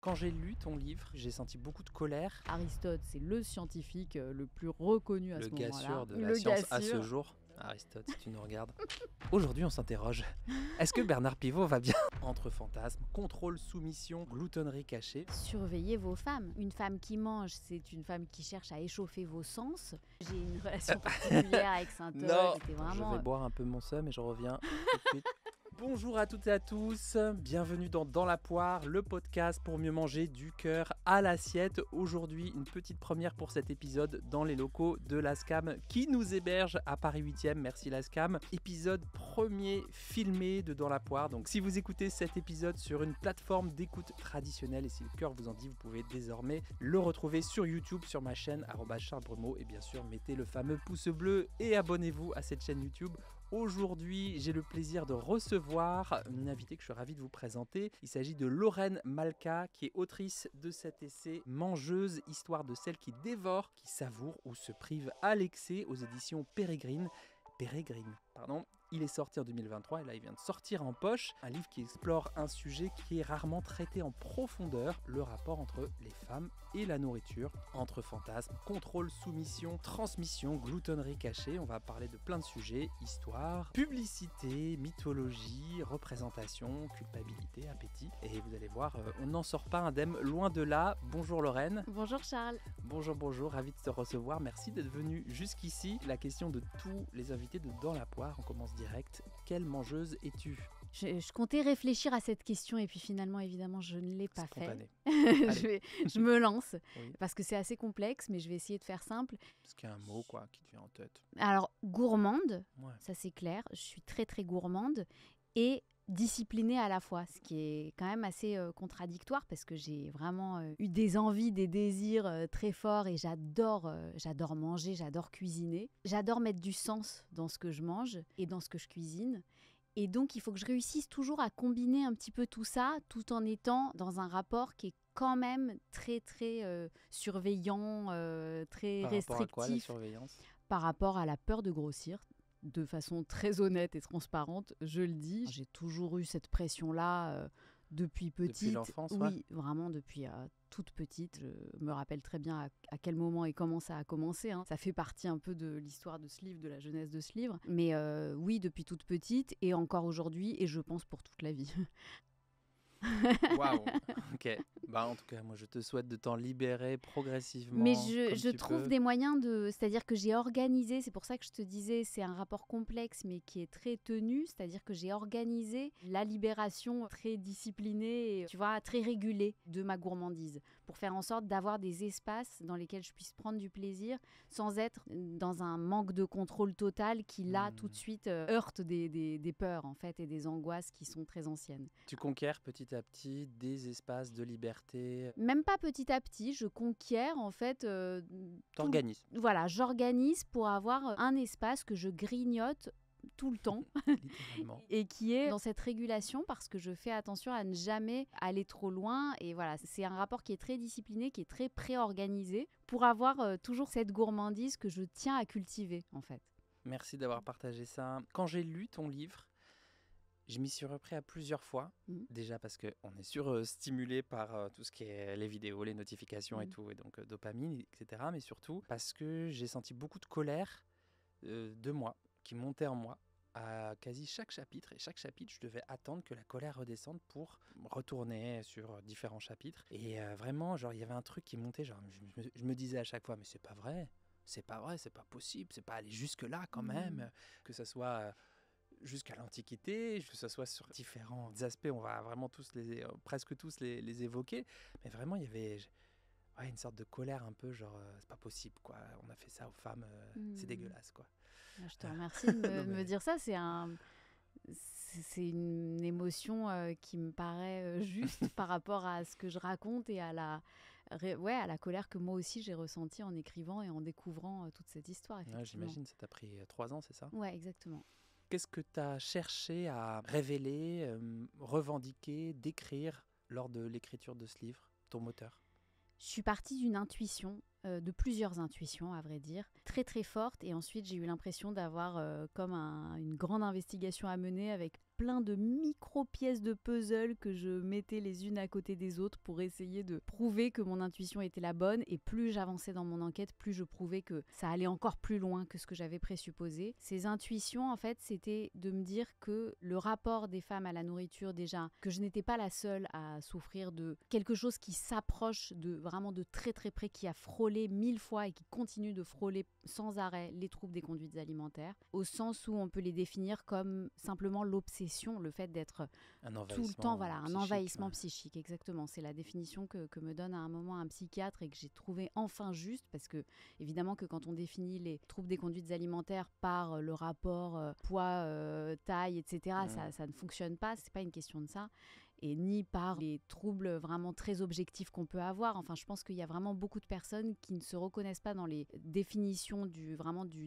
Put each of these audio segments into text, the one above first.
Quand j'ai lu ton livre, j'ai senti beaucoup de colère. Aristote, c'est le scientifique le plus reconnu à ce moment-là. Le gars sûr de la science à ce jour. Aristote, si tu nous regardes. Aujourd'hui, on s'interroge. Est-ce que Bernard Pivot va bien? Entre fantasmes, contrôle, soumission, gloutonnerie cachée. Surveillez vos femmes. Une femme qui mange, c'est une femme qui cherche à échauffer vos sens. J'ai une relation particulière avec Saint-Paul. C'était vraiment... Je vais boire un peu mon seum et je reviens tout de suite. Bonjour à toutes et à tous, bienvenue dans la poire, le podcast pour mieux manger du cœur à l'assiette. Aujourd'hui, une petite première pour cet épisode dans les locaux de l'ASCAM qui nous héberge à Paris 8e, merci l'ASCAM. Épisode premier filmé de Dans la poire, donc si vous écoutez cet épisode sur une plateforme d'écoute traditionnelle et si le cœur vous en dit, vous pouvez désormais le retrouver sur YouTube, sur ma chaîne @CharlesBrumeau et bien sûr mettez le fameux pouce bleu et abonnez-vous à cette chaîne YouTube. Aujourd'hui, j'ai le plaisir de recevoir une invitée que je suis ravi de vous présenter. Il s'agit de Lorraine Malka, qui est autrice de cet essai Mangeuse, histoire de celle qui dévore, qui savoure ou se prive à l'excès aux éditions Pérégrine. Il est sorti en 2023 et là il vient de sortir en poche. Un livre qui explore un sujet qui est rarement traité en profondeur, le rapport entre les femmes et la nourriture, entre fantasmes, contrôle, soumission, transmission, gloutonnerie cachée. On va parler de plein de sujets, histoire, publicité, mythologie, représentation, culpabilité, appétit. Et vous allez voir, on n'en sort pas indemne, loin de là. Bonjour Lorraine. Bonjour Charles. Bonjour, ravi de te recevoir. Merci d'être venu jusqu'ici. La question de tous les invités de Dans la poire, on commence direct. Quelle mangeuse es-tu? Je comptais réfléchir à cette question et puis finalement, évidemment, je ne l'ai pas fait. je me lance Oui. parce que c'est assez complexe, mais je vais essayer de faire simple. Parce qu'il y a un mot qui te vient en tête. Alors, gourmande, Ouais. ça c'est clair. Je suis très très gourmande et disciplinée à la fois, ce qui est quand même assez contradictoire parce que j'ai vraiment eu des envies, des désirs très forts et j'adore manger, j'adore cuisiner. J'adore mettre du sens dans ce que je mange et dans ce que je cuisine. Et donc, il faut que je réussisse toujours à combiner un petit peu tout ça, tout en étant dans un rapport qui est quand même très, très surveillant, très Par restrictif. rapport à quoi, la surveillance? Par rapport à la peur de grossir. De façon très honnête et transparente, je le dis. J'ai toujours eu cette pression-là depuis petite. Depuis l'enfance, oui, ouais. vraiment depuis toute petite. Je me rappelle très bien à quel moment et comment ça a commencé. Ça fait partie un peu de l'histoire de ce livre, de la jeunesse de ce livre. Mais oui, depuis toute petite et encore aujourd'hui, et je pense pour toute la vie. Waouh. Ok. En tout cas, moi, je te souhaite de t'en libérer progressivement. Mais je trouve des moyens de... C'est-à-dire que j'ai organisé, c'est pour ça que je te disais, c'est un rapport complexe, mais qui est très tenu. C'est-à-dire que j'ai organisé la libération très disciplinée, et, tu vois, très régulée de ma gourmandise, pour faire en sorte d'avoir des espaces dans lesquels je puisse prendre du plaisir, sans être dans un manque de contrôle total qui, là, tout de suite, heurte des peurs, en fait, et des angoisses qui sont très anciennes. Tu conquiers petit à petit des espaces de liberté. Même pas petit à petit, je conquiers en fait... T'organises. Voilà, j'organise pour avoir un espace que je grignote tout le temps Littéralement. et qui est dans cette régulation parce que je fais attention à ne jamais aller trop loin. Et voilà, c'est un rapport qui est très discipliné, qui est très préorganisé pour avoir toujours cette gourmandise que je tiens à cultiver en fait. Merci d'avoir partagé ça. Quand j'ai lu ton livre, je m'y suis repris à plusieurs fois. Déjà parce qu'on est surstimulé par tout ce qui est les vidéos, les notifications et tout, et donc dopamine, etc. Mais surtout parce que j'ai senti beaucoup de colère de moi, qui montait en moi à quasi chaque chapitre. Et chaque chapitre, je devais attendre que la colère redescende pour retourner sur différents chapitres. Et vraiment, il y avait un truc qui montait. Je me disais à chaque fois, mais c'est pas vrai, c'est pas possible, c'est pas aller jusque-là quand même. Que ça soit... jusqu'à l'Antiquité, que ce soit sur différents aspects, on va vraiment presque tous les évoquer, mais vraiment il y avait une sorte de colère un peu c'est pas possible quoi, on a fait ça aux femmes, c'est dégueulasse quoi. Je te remercie de me dire ça, c'est une émotion qui me paraît juste par rapport à ce que je raconte et à la colère que moi aussi j'ai ressentie en écrivant et en découvrant toute cette histoire. Ouais, j'imagine, ça t'a pris 3 ans, c'est ça? Ouais, exactement. Qu'est-ce que tu as cherché à révéler, revendiquer, décrire lors de l'écriture de ce livre, ton moteur? Je suis partie d'une intuition, de plusieurs intuitions à vrai dire, très très forte. Et ensuite j'ai eu l'impression d'avoir comme une grande investigation à mener avec plein de micro-pièces de puzzle que je mettais les unes à côté des autres pour essayer de prouver que mon intuition était la bonne. Et plus j'avançais dans mon enquête, plus je prouvais que ça allait encore plus loin que ce que j'avais présupposé. Ces intuitions, en fait, c'était de me dire que le rapport des femmes à la nourriture, déjà, que je n'étais pas la seule à souffrir de quelque chose qui s'approche vraiment de très très près, qui a frôlé 1000 fois et qui continue de frôler sans arrêt les troubles des conduites alimentaires, au sens où on peut les définir comme simplement l'obsession, le fait d'être tout le temps, voilà, un envahissement psychique, exactement. C'est la définition que me donne à un moment un psychiatre et que j'ai trouvé enfin juste, parce que évidemment que quand on définit les troubles des conduites alimentaires par le rapport poids, taille, etc., ça ne fonctionne pas, c'est pas une question de ça. Et ni par les troubles vraiment très objectifs qu'on peut avoir. Enfin, je pense qu'il y a vraiment beaucoup de personnes qui ne se reconnaissent pas dans les définitions du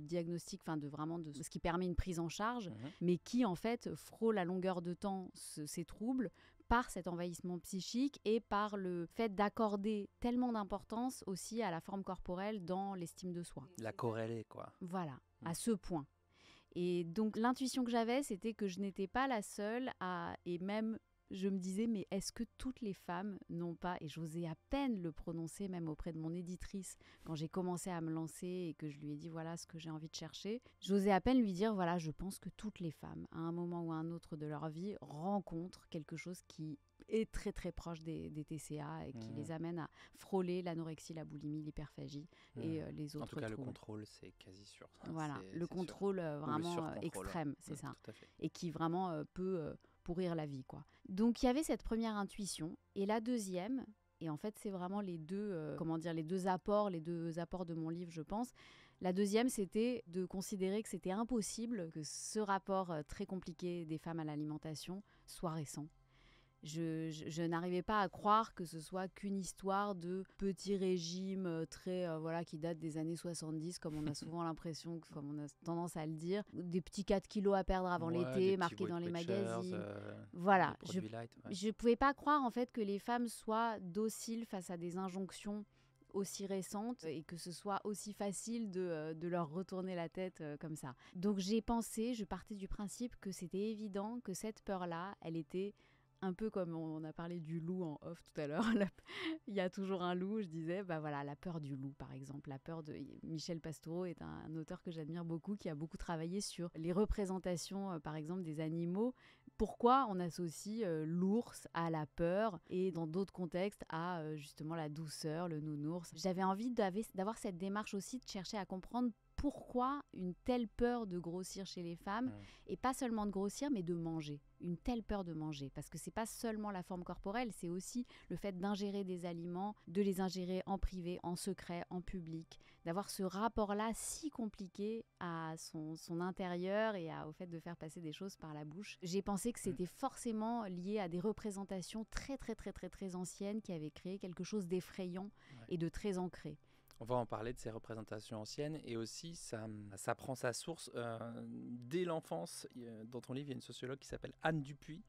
diagnostic, enfin de ce qui permet une prise en charge, mais qui en fait frôlent à longueur de temps ces troubles par cet envahissement psychique et par le fait d'accorder tellement d'importance aussi à la forme corporelle dans l'estime de soi. La corrélée, quoi. Voilà, à ce point. Et donc l'intuition que j'avais, c'était que je n'étais pas la seule et même je me disais, mais est-ce que toutes les femmes n'ont pas, et j'osais à peine le prononcer même auprès de mon éditrice, quand j'ai commencé à me lancer et que je lui ai dit voilà ce que j'ai envie de chercher, j'osais à peine lui dire voilà, je pense que toutes les femmes, à un moment ou à un autre de leur vie, rencontrent quelque chose qui est très très proche des TCA et qui les amène à frôler l'anorexie, la boulimie, l'hyperphagie et les autres troubles. En tout cas, le contrôle, c'est quasi sûr. Voilà, le contrôle vraiment extrême, c'est ça. Tout à fait. Et qui vraiment peut pourrir la vie, quoi. Donc, il y avait cette première intuition. Et la deuxième, et en fait, c'est vraiment les deux apports de mon livre, je pense. La deuxième, c'était de considérer que c'était impossible que ce rapport très compliqué des femmes à l'alimentation soit récent. Je n'arrivais pas à croire que ce soit qu'une histoire de petits régimes qui datent des années 70, comme on a souvent l'impression, comme on a tendance à le dire. Des petits 4 kilos à perdre avant l'été, marqués dans les magazines. Voilà. Je ne pouvais pas croire en fait que les femmes soient dociles face à des injonctions aussi récentes et que ce soit aussi facile de leur retourner la tête comme ça. Donc je partais du principe que c'était évident que cette peur-là, elle était un peu comme on a parlé du loup en off tout à l'heure. Il y a toujours un loup, je disais, la peur du loup par exemple. La peur de Michel Pastoureau est un auteur que j'admire beaucoup, qui a beaucoup travaillé sur les représentations par exemple des animaux. Pourquoi on associe l'ours à la peur et dans d'autres contextes à justement la douceur, le nounours. J'avais envie d'avoir cette démarche aussi de chercher à comprendre pourquoi une telle peur de grossir chez les femmes, et pas seulement de grossir, mais de manger. Une telle peur de manger, parce que c'est pas seulement la forme corporelle, c'est aussi le fait d'ingérer des aliments, de les ingérer en privé, en secret, en public, d'avoir ce rapport-là si compliqué à son intérieur et au fait de faire passer des choses par la bouche. J'ai pensé que c'était forcément lié à des représentations très très très très très anciennes qui avaient créé quelque chose d'effrayant et de très ancré. On va en parler de ces représentations anciennes, et aussi ça prend sa source dès l'enfance. Dans ton livre, il y a une sociologue qui s'appelle Anne Dupuis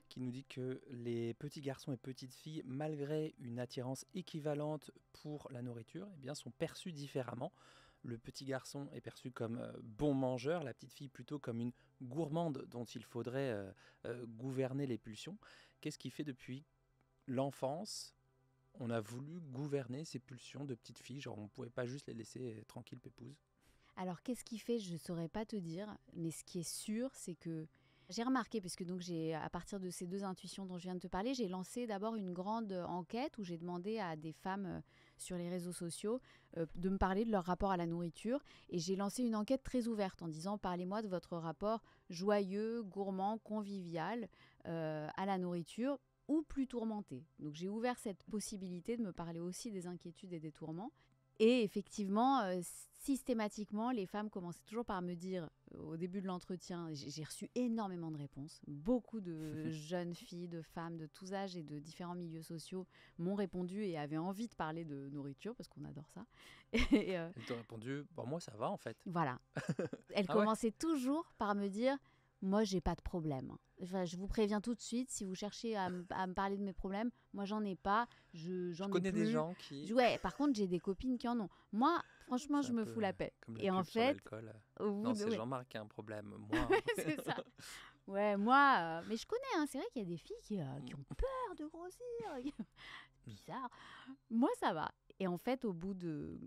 qui nous dit que les petits garçons et petites filles, malgré une attirance équivalente pour la nourriture, sont perçus différemment. Le petit garçon est perçu comme bon mangeur, la petite fille plutôt comme une gourmande dont il faudrait gouverner les pulsions. Qu'est-ce qui fait depuis l'enfance on a voulu gouverner ces pulsions de petites filles, genre on ne pouvait pas juste les laisser tranquilles pépouses? Alors qu'est-ce qui fait, je ne saurais pas te dire, mais ce qui est sûr, c'est que j'ai remarqué, puisque donc à partir de ces deux intuitions dont je viens de te parler, j'ai lancé d'abord une grande enquête où j'ai demandé à des femmes sur les réseaux sociaux de me parler de leur rapport à la nourriture, et j'ai lancé une enquête très ouverte en disant parlez-moi de votre rapport joyeux, gourmand, convivial à la nourriture, ou plus tourmentée. Donc j'ai ouvert cette possibilité de me parler aussi des inquiétudes et des tourments. Et effectivement, systématiquement, les femmes commençaient toujours par me dire, au début de l'entretien, j'ai reçu énormément de réponses. Beaucoup de jeunes filles, de femmes de tous âges et de différents milieux sociaux m'ont répondu et avaient envie de parler de nourriture, parce qu'on adore ça. Elles t'ont répondu, moi ça va en fait. Voilà. Elles commençaient toujours par me dire, moi j'ai pas de problème. Enfin, je vous préviens tout de suite, si vous cherchez à me parler de mes problèmes, moi j'en ai pas, j'en ai connais plus. Des gens qui... Ouais, par contre j'ai des copines qui en ont. Moi, franchement, je me fous la paix. Comme la et pub en fait, sur l'alcool. Non, c'est Jean-Marc qui a un problème, moi. C'est ça. Ouais, moi, mais je connais, hein, c'est vrai qu'il y a des filles qui ont peur de grossir. Bizarre. Moi, ça va. Et en fait, au bout de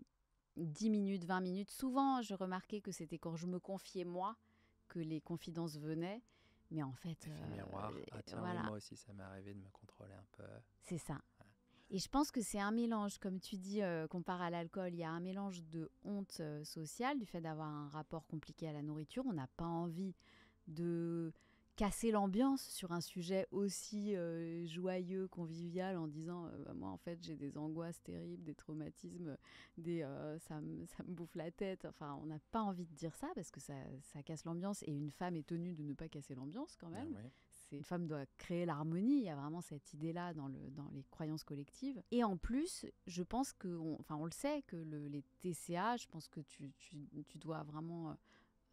10 minutes, 20 minutes, souvent, je remarquais que c'était quand je me confiais moi que les confidences venaient. Mais en fait, Effet miroir. Ah tiens, oui, voilà, moi aussi, ça m'est arrivé de me contrôler un peu. c'est ça. Ouais. Et je pense que c'est un mélange, comme tu dis, comparé à l'alcool, il y a un mélange de honte sociale, du fait d'avoir un rapport compliqué à la nourriture. On n'a pas envie de casser l'ambiance sur un sujet aussi joyeux, convivial, en disant bah, moi en fait j'ai des angoisses terribles, des traumatismes, ça me bouffe la tête. Enfin, on n'a pas envie de dire ça parce que ça casse l'ambiance et une femme est tenue de ne pas casser l'ambiance quand Ah même. oui. Une femme doit créer l'harmonie, il y a vraiment cette idée-là dans les croyances collectives. Et en plus, je pense on le sait, que les TCA, je pense que tu dois vraiment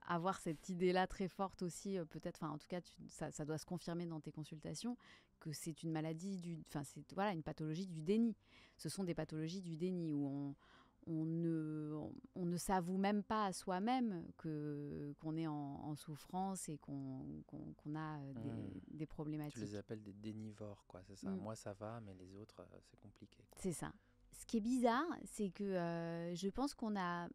avoir cette idée-là très forte aussi, peut-être, enfin en tout cas, ça doit se confirmer dans tes consultations, que c'est une maladie, c'est voilà, une pathologie du déni. Ce sont des pathologies du déni où on ne s'avoue même pas à soi-même qu'on est en souffrance et qu'on a des Tu les problématiques. appelles des dénivores, quoi, c'est ça. Mm, Moi, ça va, mais les autres, c'est compliqué, quoi. c'est ça. Ce qui est bizarre, c'est que je pense qu'on a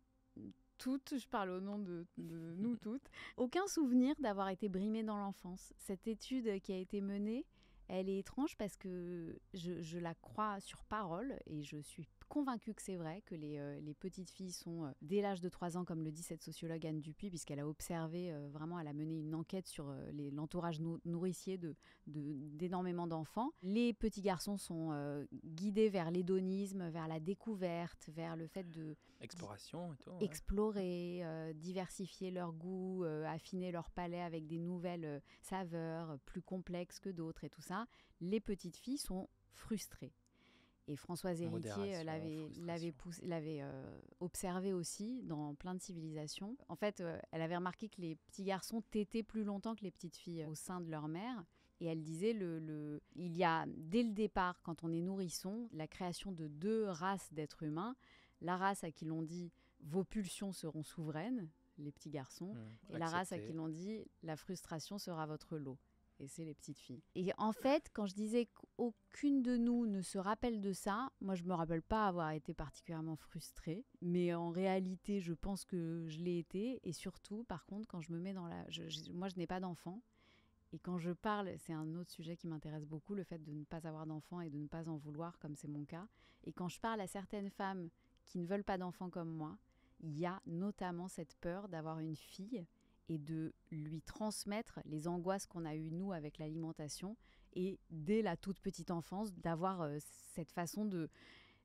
toutes, je parle au nom de nous toutes, aucun souvenir d'avoir été brimées dans l'enfance. Cette étude qui a été menée, elle est étrange parce que je la crois sur parole et je suis convaincue que c'est vrai, que les petites filles sont, dès l'âge de 3 ans, comme le dit cette sociologue Anne Dupuis, puisqu'elle a observé, vraiment, elle a mené une enquête sur l'entourage nourricier d'énormément d'enfants. Les petits garçons sont guidés vers l'hédonisme, vers la découverte, vers le fait de Exploration et tout, ouais. explorer, diversifier leur goût, affiner leur palais avec des nouvelles saveurs plus complexes que d'autres et tout ça. Les petites filles sont frustrées. Et Françoise Héritier Modération, frustration. l'avait observé aussi dans plein de civilisations. En fait, elle avait remarqué que les petits garçons tétaient plus longtemps que les petites filles au sein de leur mère. Et elle disait, il y a dès le départ, quand on est nourrisson, la création de 2 races d'êtres humains. La race à qui l'on dit vos pulsions seront souveraines, les petits garçons, et la race à qui Accepté. l'on dit la frustration sera votre lot. Et c'est les petites filles. Et en fait, quand je disais qu'aucune de nous ne se rappelle de ça, moi je me rappelle pas avoir été particulièrement frustrée, mais en réalité, je pense que je l'ai été. Et surtout, par contre, quand je me mets dans moi je n'ai pas d'enfant. Et quand je parle, c'est un autre sujet qui m'intéresse beaucoup, le fait de ne pas avoir d'enfant et de ne pas en vouloir, comme c'est mon cas. Et quand je parle à certaines femmes qui ne veulent pas d'enfant comme moi, il y a notamment cette peur d'avoir une fille et de lui transmettre les angoisses qu'on a eues, nous, avec l'alimentation, et dès la toute petite enfance, d'avoir cette façon de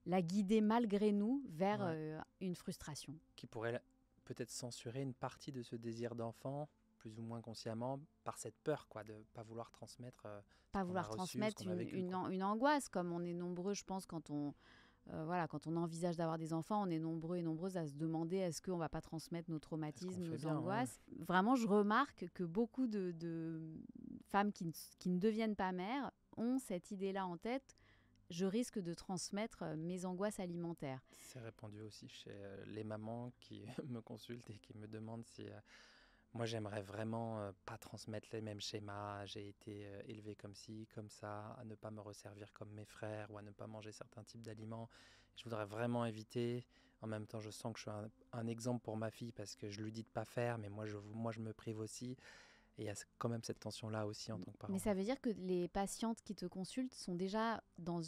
la guider malgré nous vers Ouais. une frustration. Qui pourrait peut-être censurer une partie de ce désir d'enfant, plus ou moins consciemment, par cette peur, quoi, de ne pas vouloir transmettre ce Pas qu'on a vouloir reçu, ce transmettre qu'on a vécu, quoi. une angoisse, comme on est nombreux, je pense, quand on envisage d'avoir des enfants, on est nombreux et nombreuses à se demander est-ce qu'on ne va pas transmettre nos Est-ce qu'on traumatismes, fait nos bien, ouais. angoisses. Vraiment, je remarque que beaucoup de femmes qui ne deviennent pas mères ont cette idée-là en tête. Je risque de transmettre mes angoisses alimentaires. C'est répandu aussi chez les mamans qui me consultent et qui me demandent si moi j'aimerais vraiment pas transmettre les mêmes schémas. J'ai été élevé comme ci, comme ça, à ne pas me resservir comme mes frères ou à ne pas manger certains types d'aliments. Je voudrais vraiment éviter. En même temps, je sens que je suis un exemple pour ma fille parce que je lui dis de pas faire, mais moi je me prive aussi. Et il y a quand même cette tension-là aussi en tant que Mais parent. ça veut dire que les patientes qui te consultent sont déjà dans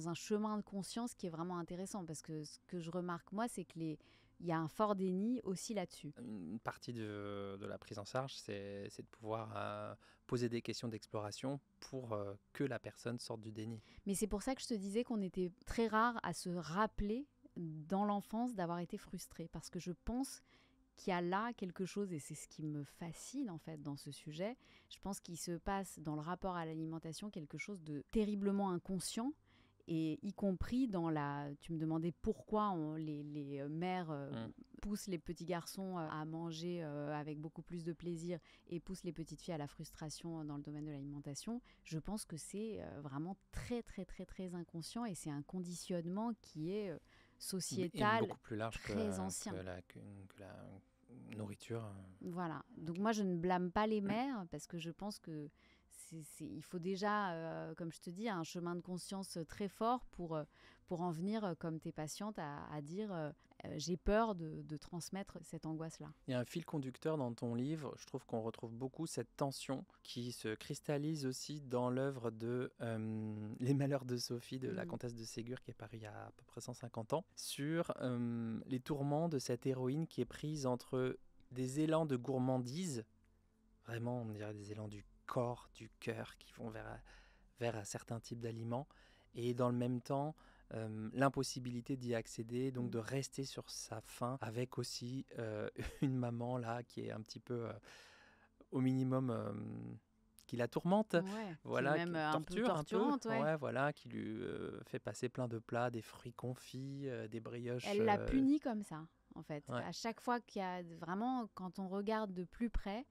un chemin de conscience qui est vraiment intéressant. Parce que ce que je remarque, moi, c'est qu'il y a un fort déni aussi là-dessus. Une partie de la prise en charge, c'est de pouvoir poser des questions d'exploration pour que la personne sorte du déni. Mais c'est pour ça que je te disais qu'on était très rare à se rappeler dans l'enfance d'avoir été frustré. Parce que je pense qu'il y a là quelque chose, et c'est ce qui me fascine en fait dans ce sujet. Je pense qu'il se passe dans le rapport à l'alimentation quelque chose de terriblement inconscient, et y compris dans tu me demandais pourquoi les mères poussent les petits garçons à manger avec beaucoup plus de plaisir et poussent les petites filles à la frustration dans le domaine de l'alimentation. Je pense que c'est vraiment très très très très inconscient, et c'est un conditionnement qui est Et sociétal, beaucoup plus large très ancien. Nourriture. Voilà. Donc moi, je ne blâme pas les mères parce que je pense que il faut déjà, comme je te dis, un chemin de conscience très fort pour en venir, comme tes patientes, à dire j'ai peur de transmettre cette angoisse-là. Il y a un fil conducteur dans ton livre, je trouve qu'on retrouve beaucoup cette tension qui se cristallise aussi dans l'œuvre de Les Malheurs de Sophie de la comtesse de Ségur qui est parue il y a à peu près 150 ans, sur les tourments de cette héroïne qui est prise entre des élans de gourmandise, vraiment on dirait des élans du corps, du cœur qui vont vers certains types d'aliments, et dans le même temps l'impossibilité d'y accéder, donc de rester sur sa faim, avec aussi une maman là qui est un petit peu au minimum qui la tourmente, voilà, qui est même un peu torturante, ouais, voilà, qui lui fait passer plein de plats, des fruits confits, des brioches. Elle l'a punie comme ça, en fait. Ouais. À chaque fois qu'il y a vraiment, quand on regarde de plus près,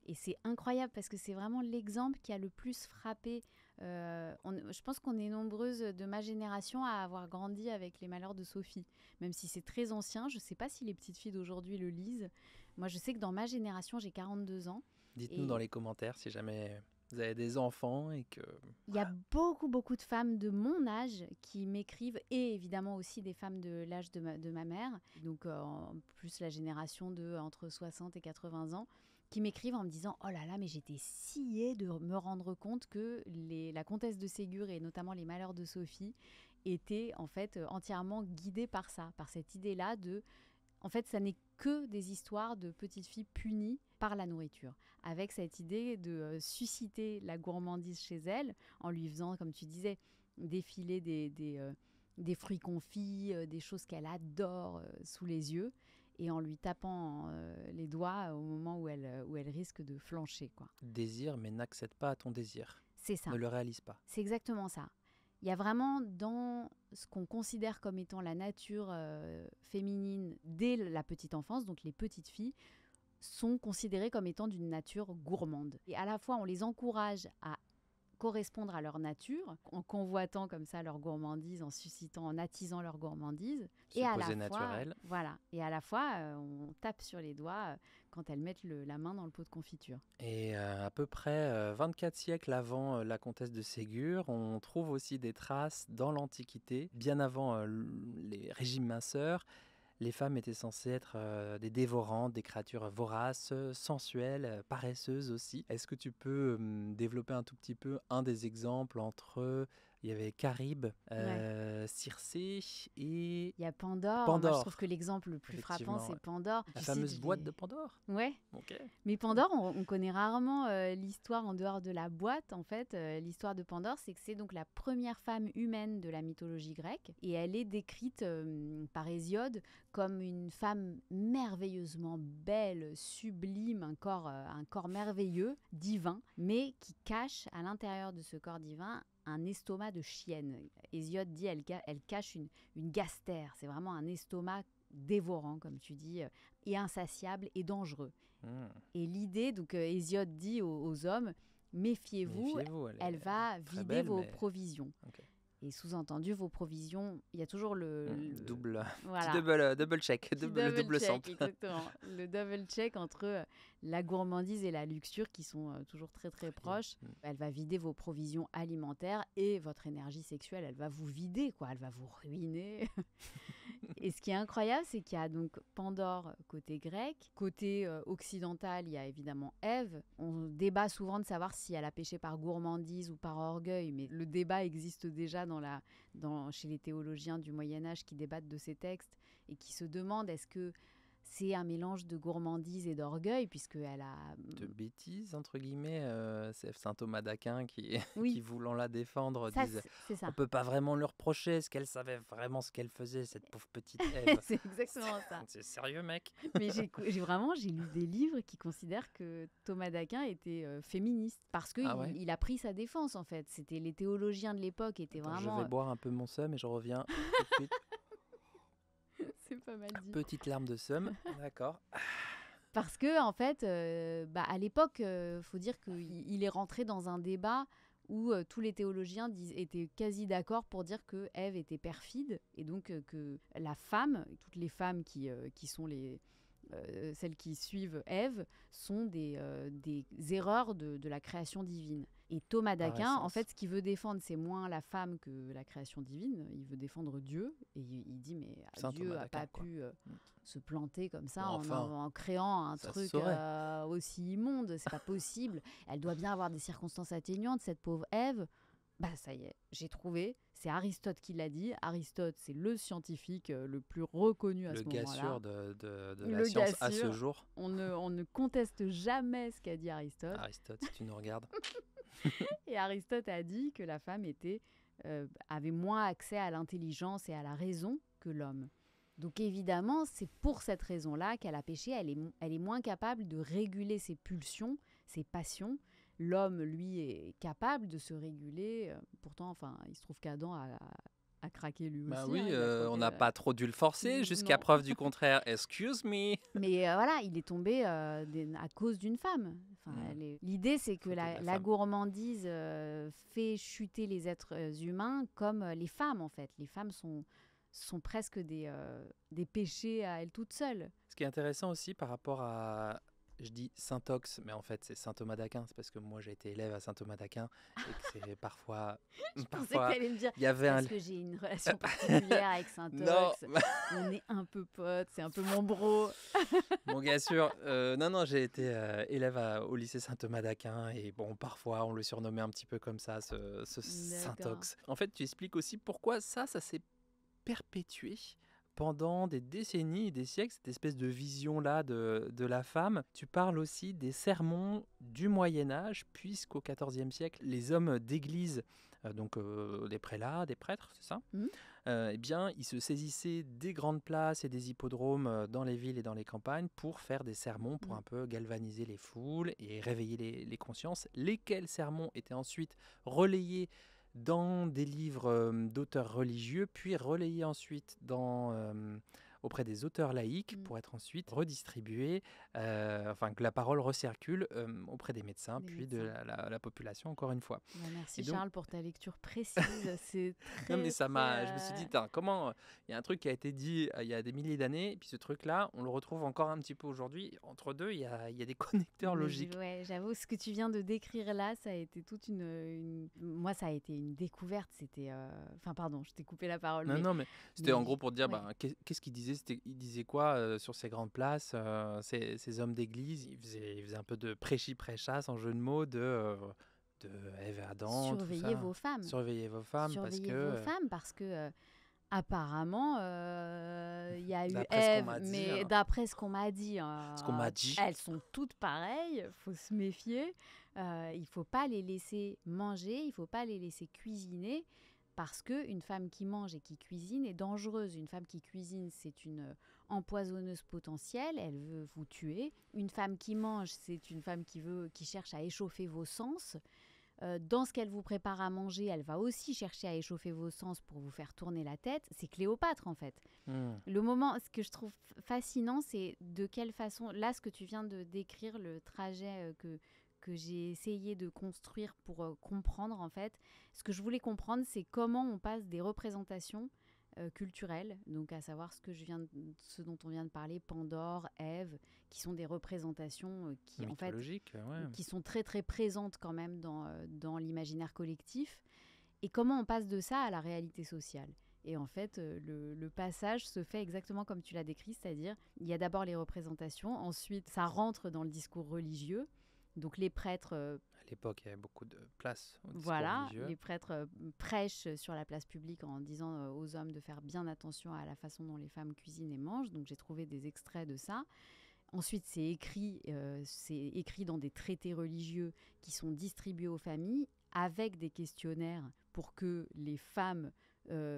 et c'est incroyable parce que c'est vraiment l'exemple qui a le plus frappé. Je pense qu'on est nombreuses de ma génération à avoir grandi avec Les Malheurs de Sophie. Même si c'est très ancien, je ne sais pas si les petites filles d'aujourd'hui le lisent. Moi, je sais que dans ma génération, j'ai 42 ans. Dites-nous dans les commentaires si jamais vous avez des enfants et que... Il y a beaucoup de femmes de mon âge qui m'écrivent, et évidemment aussi des femmes de l'âge de ma mère, donc en plus la génération de entre 60 et 80 ans, qui m'écrivent en me disant « Oh là là, mais j'étais sciée de me rendre compte que la comtesse de Ségur et notamment Les Malheurs de Sophie étaient en fait entièrement guidées par ça, par cette idée-là de... En fait, ça n'est que des histoires de petites filles punies par la nourriture, avec cette idée de susciter la gourmandise chez elles, en lui faisant, comme tu disais, défiler des fruits confits, des choses qu'elle adore sous les yeux, et en lui tapant les doigts au moment où elle risque de flancher, quoi. Désire, mais n'accède pas à ton désir. C'est ça. Ne le réalise pas. C'est exactement ça. Il y a vraiment dans ce qu'on considère comme étant la nature féminine dès la petite enfance, donc les petites filles, sont considérées comme étant d'une nature gourmande. Et à la fois, on les encourage à correspondre à leur nature, en convoitant comme ça leur gourmandise, en suscitant, en attisant leur gourmandise. Et à la fois, voilà. Et à la fois, on tape sur les doigts quand elles mettent la main dans le pot de confiture. Et à peu près 24 siècles avant la comtesse de Ségur, on trouve aussi des traces dans l'Antiquité, bien avant les régimes minceurs. Les femmes étaient censées être des dévorantes, des créatures voraces, sensuelles, paresseuses aussi. Est-ce que tu peux développer un tout petit peu un des exemples entre... Il y avait Caribe, Circé et... Il y a Pandore. Moi, je trouve que l'exemple le plus frappant, c'est Pandore. La fameuse boîte de Pandore. Ouais. Okay. Mais Pandore, on connaît rarement l'histoire en dehors de la boîte. En fait, l'histoire de Pandore, c'est que c'est donc la première femme humaine de la mythologie grecque. Et elle est décrite par Hésiode comme une femme merveilleusement belle, sublime, un corps merveilleux, divin, mais qui cache à l'intérieur de ce corps divin un estomac de chienne. Hésiode dit elle cache une gastère. C'est vraiment un estomac dévorant, comme tu dis, et insatiable et dangereux. Et l'idée, donc Hésiode dit aux hommes, méfiez-vous, elle va vider vos provisions. Okay. Et sous-entendu, vos provisions, il y a toujours le double, voilà. double check, double sample. Exactement. Le double check entre la gourmandise et la luxure qui sont toujours très très proches. Elle va vider vos provisions alimentaires et votre énergie sexuelle, elle va vous vider, quoi. Elle va vous ruiner. Et ce qui est incroyable, c'est qu'il y a donc Pandore côté grec. Côté occidental, il y a évidemment Ève. On débat souvent de savoir si elle a péché par gourmandise ou par orgueil, mais le débat existe déjà chez les théologiens du Moyen-Âge qui débattent de ces textes et qui se demandent est-ce que c'est un mélange de gourmandise et d'orgueil, puisqu'elle a... De bêtises, entre guillemets. C'est saint Thomas d'Aquin qui voulant la défendre, disent on ne peut pas vraiment lui reprocher. Est-ce qu'elle savait vraiment ce qu'elle faisait, cette pauvre petite Ève? C'est exactement ça. C'est sérieux, mec. Mais j'ai lu des livres qui considèrent que Thomas d'Aquin était féministe, parce qu'il il a pris sa défense, en fait. C'était les théologiens de l'époque étaient vraiment... Je vais boire un peu mon seum et je reviens tout de suite. C'est pas mal dit. Petite larme de seum, d'accord. Parce que en fait, à l'époque, faut dire qu'il est rentré dans un débat où tous les théologiens étaient quasi d'accord pour dire que Ève était perfide et donc que la femme, toutes les femmes qui sont celles qui suivent Ève, sont des erreurs de la création divine. Et Thomas d'Aquin, en fait, ce qu'il veut défendre, c'est moins la femme que la création divine. Il veut défendre Dieu. Et il dit, mais Dieu n'a pas pu se planter comme ça en créant un truc aussi immonde. C'est pas possible. Elle doit bien avoir des circonstances atténuantes, cette pauvre Ève. Bah ça y est, j'ai trouvé. C'est Aristote qui l'a dit. Aristote, c'est le scientifique le plus reconnu à ce moment-là. Le gars sûr de la science à ce jour. On ne conteste jamais ce qu'a dit Aristote. Aristote, si tu nous regardes. Et Aristote a dit que la femme avait moins accès à l'intelligence et à la raison que l'homme. Donc évidemment, c'est pour cette raison-là qu'elle a péché. Elle est moins capable de réguler ses pulsions, ses passions. L'homme, lui, est capable de se réguler. Pourtant, il se trouve qu'Adam a craqué lui aussi. Oui, on n'a pas trop dû le forcer, jusqu'à preuve du contraire. Excuse me. Mais voilà, il est tombé à cause d'une femme. L'idée, c'est que la gourmandise fait chuter les êtres humains comme les femmes, en fait. Les femmes sont presque des péchés à elles toutes seules. Ce qui est intéressant aussi par rapport à... Je dis Saint-Ox, mais en fait c'est Saint Thomas d'Aquin, c'est parce que moi j'ai été élève à Saint Thomas d'Aquin et que c'est parfois... Je pensais que tu allais me dire, parce que j'ai une relation particulière avec Saint-Ox, on est un peu potes, c'est un peu mon bro. Bon, bien sûr, non, j'ai été élève au lycée Saint Thomas d'Aquin et bon, parfois on le surnommait un petit peu comme ça, ce Saint-Ox. En fait, tu expliques aussi pourquoi ça s'est perpétué pendant des décennies et des siècles, cette espèce de vision-là de la femme. Tu parles aussi des sermons du Moyen-Âge, puisqu'au XIVe siècle, les hommes d'église, donc des prélats, des prêtres, c'est ça ? Eh bien, ils se saisissaient des grandes places et des hippodromes dans les villes et dans les campagnes pour faire des sermons, pour un peu galvaniser les foules et réveiller les consciences, lesquels sermons étaient ensuite relayés dans des livres d'auteurs religieux, puis relayés ensuite auprès des auteurs laïcs pour être ensuite redistribués, que la parole recircule auprès des médecins, de la population, encore une fois. Merci Charles pour ta lecture précise. C'est très, non, mais je me suis dit, comment il y a un truc qui a été dit il y a des milliers d'années, et puis ce truc-là, on le retrouve encore un petit peu aujourd'hui. Entre deux, il y a des connecteurs logiques. Ouais, j'avoue, ce que tu viens de décrire là, ça a été toute moi, ça a été une découverte. C'était... pardon, je t'ai coupé la parole. Non, mais c'était en gros pour dire, qu'est-ce qu'il disait ? Il disait quoi sur ces grandes places, ces hommes d'église, il faisait un peu de prêchi-prêchasse en jeu de mots de Ève et Adam. Surveillez vos femmes. Surveillez vos femmes parce que apparemment, il y a eu Ève, mais d'après ce qu'on m'a dit, elles sont toutes pareilles, il faut se méfier. Il ne faut pas les laisser manger, il ne faut pas les laisser cuisiner. Parce qu'une femme qui mange et qui cuisine est dangereuse. Une femme qui cuisine, c'est une empoisonneuse potentielle, elle veut vous tuer. Une femme qui mange, c'est une femme qui cherche à échauffer vos sens. Dans ce qu'elle vous prépare à manger, elle va aussi chercher à échauffer vos sens pour vous faire tourner la tête. C'est Cléopâtre, en fait. Le moment, ce que je trouve fascinant, c'est de quelle façon... Là, ce que tu viens de décrire, le trajet que j'ai essayé de construire pour comprendre, en fait. Ce que je voulais comprendre, c'est comment on passe des représentations culturelles, donc à savoir ce dont on vient de parler, Pandore, Ève, qui sont des représentations qui sont très très présentes quand même dans l'imaginaire collectif. Et comment on passe de ça à la réalité sociale. Et en fait, le passage se fait exactement comme tu l'as décrit, c'est-à-dire il y a d'abord les représentations, ensuite ça rentre dans le discours religieux. Donc les prêtres... à l'époque, il y avait beaucoup de place au discours religieux. Les prêtres prêchent sur la place publique en disant aux hommes de faire bien attention à la façon dont les femmes cuisinent et mangent. Donc j'ai trouvé des extraits de ça. Ensuite, c'est écrit dans des traités religieux qui sont distribués aux familles avec des questionnaires pour que les femmes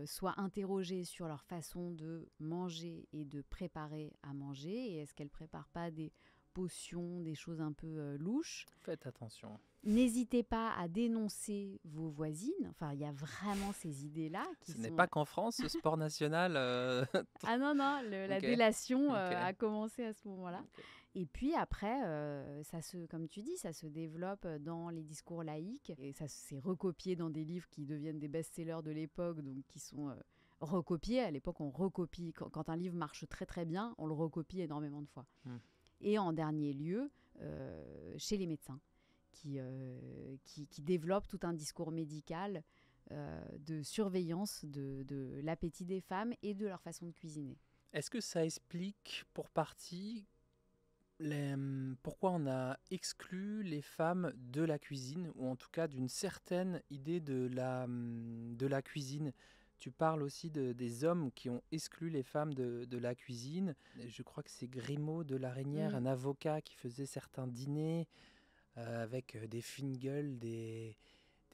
soient interrogées sur leur façon de manger et de préparer à manger. Et est-ce qu'elles ne préparent pas des potions, des choses un peu louches. Faites attention. N'hésitez pas à dénoncer vos voisines. Enfin, il y a vraiment ces idées-là. Ce n'est pas qu'en France, ce sport national... Ah non, la délation a commencé à ce moment-là. Okay. Et puis après, comme tu dis, ça se développe dans les discours laïques. Et ça s'est recopié dans des livres qui deviennent des best-sellers de l'époque, donc qui sont recopié. À l'époque, on recopie. Quand un livre marche très très bien, on le recopie énormément de fois. Et en dernier lieu, chez les médecins, qui développent tout un discours médical de surveillance de l'appétit des femmes et de leur façon de cuisiner. Est-ce que ça explique pour partie pourquoi on a exclu les femmes de la cuisine, ou en tout cas d'une certaine idée de la cuisine? Tu parles aussi des hommes qui ont exclu les femmes de la cuisine. Je crois que c'est Grimaud de la Reynière, un avocat qui faisait certains dîners avec des fines gueules, des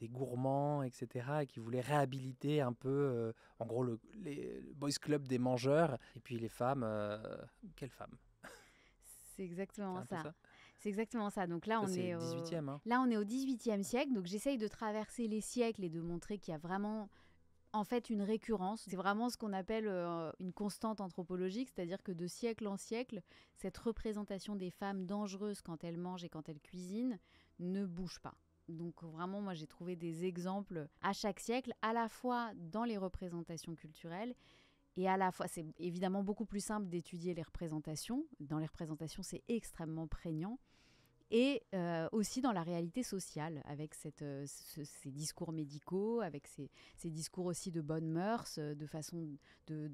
gourmands, etc., et qui voulait réhabiliter un peu, en gros, les boys club des mangeurs. Et puis les femmes, quelles femmes? C'est exactement C'est un peu ça. C'est exactement ça. Donc là, Ça, on c'est est le 18e. Hein. là, on est au XVIIIe siècle. Donc j'essaye de traverser les siècles et de montrer qu'il y a vraiment, en fait, une récurrence. C'est vraiment ce qu'on appelle une constante anthropologique, c'est-à-dire que de siècle en siècle, cette représentation des femmes dangereuses quand elles mangent et quand elles cuisinent ne bouge pas. Donc vraiment, moi, j'ai trouvé des exemples à chaque siècle, à la fois dans les représentations culturelles, et à la fois, c'est évidemment beaucoup plus simple d'étudier les représentations. Dans les représentations, c'est extrêmement prégnant. Et aussi dans la réalité sociale, avec ces discours médicaux, avec ces discours aussi de bonnes mœurs, de façon de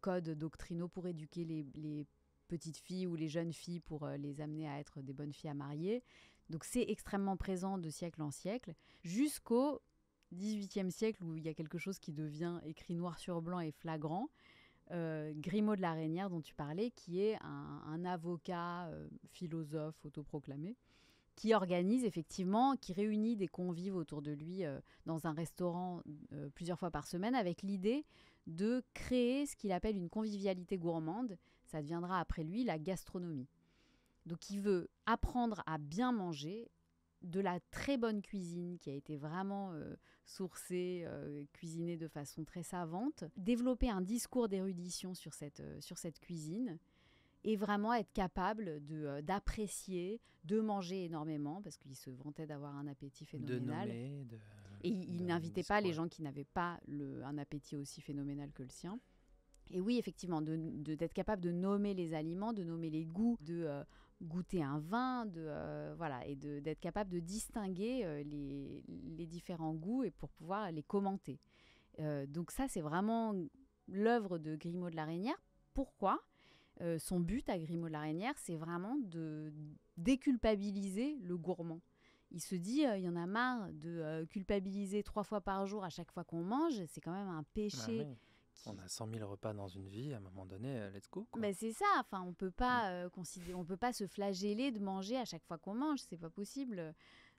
codes doctrinaux pour éduquer les petites filles ou les jeunes filles pour les amener à être des bonnes filles à marier. Donc c'est extrêmement présent de siècle en siècle, jusqu'au XVIIIe siècle où il y a quelque chose qui devient écrit noir sur blanc et flagrant. Grimaud de la Reynière dont tu parlais, qui est un avocat, philosophe autoproclamé, qui organise effectivement, qui réunit des convives autour de lui dans un restaurant plusieurs fois par semaine, avec l'idée de créer ce qu'il appelle une convivialité gourmande. Ça deviendra après lui la gastronomie. Donc il veut apprendre à bien manger, de la très bonne cuisine qui a été vraiment sourcée, cuisinée de façon très savante, développer un discours d'érudition sur cette cuisine et vraiment être capable d'apprécier, de manger énormément, parce qu'il se vantait d'avoir un appétit phénoménal. Et il n'invitait pas les gens qui n'avaient pas un appétit aussi phénoménal que le sien. Et oui, effectivement, d'être capable de nommer les aliments, de nommer les goûts, de goûter un vin, et d'être capable de distinguer les différents goûts et pour pouvoir les commenter. Donc ça, c'est vraiment l'œuvre de Grimaud de la Reynière. Pourquoi ? Son but à Grimaud de la Reynière, c'est vraiment de déculpabiliser le gourmand. Il se dit, il y en a marre de culpabiliser 3 fois par jour à chaque fois qu'on mange. C'est quand même un péché. Oui. On a 100 000 repas dans une vie, à un moment donné, let's go. Quoi. Mais c'est ça, enfin, on peut pas se flageller de manger à chaque fois qu'on mange, c'est pas possible.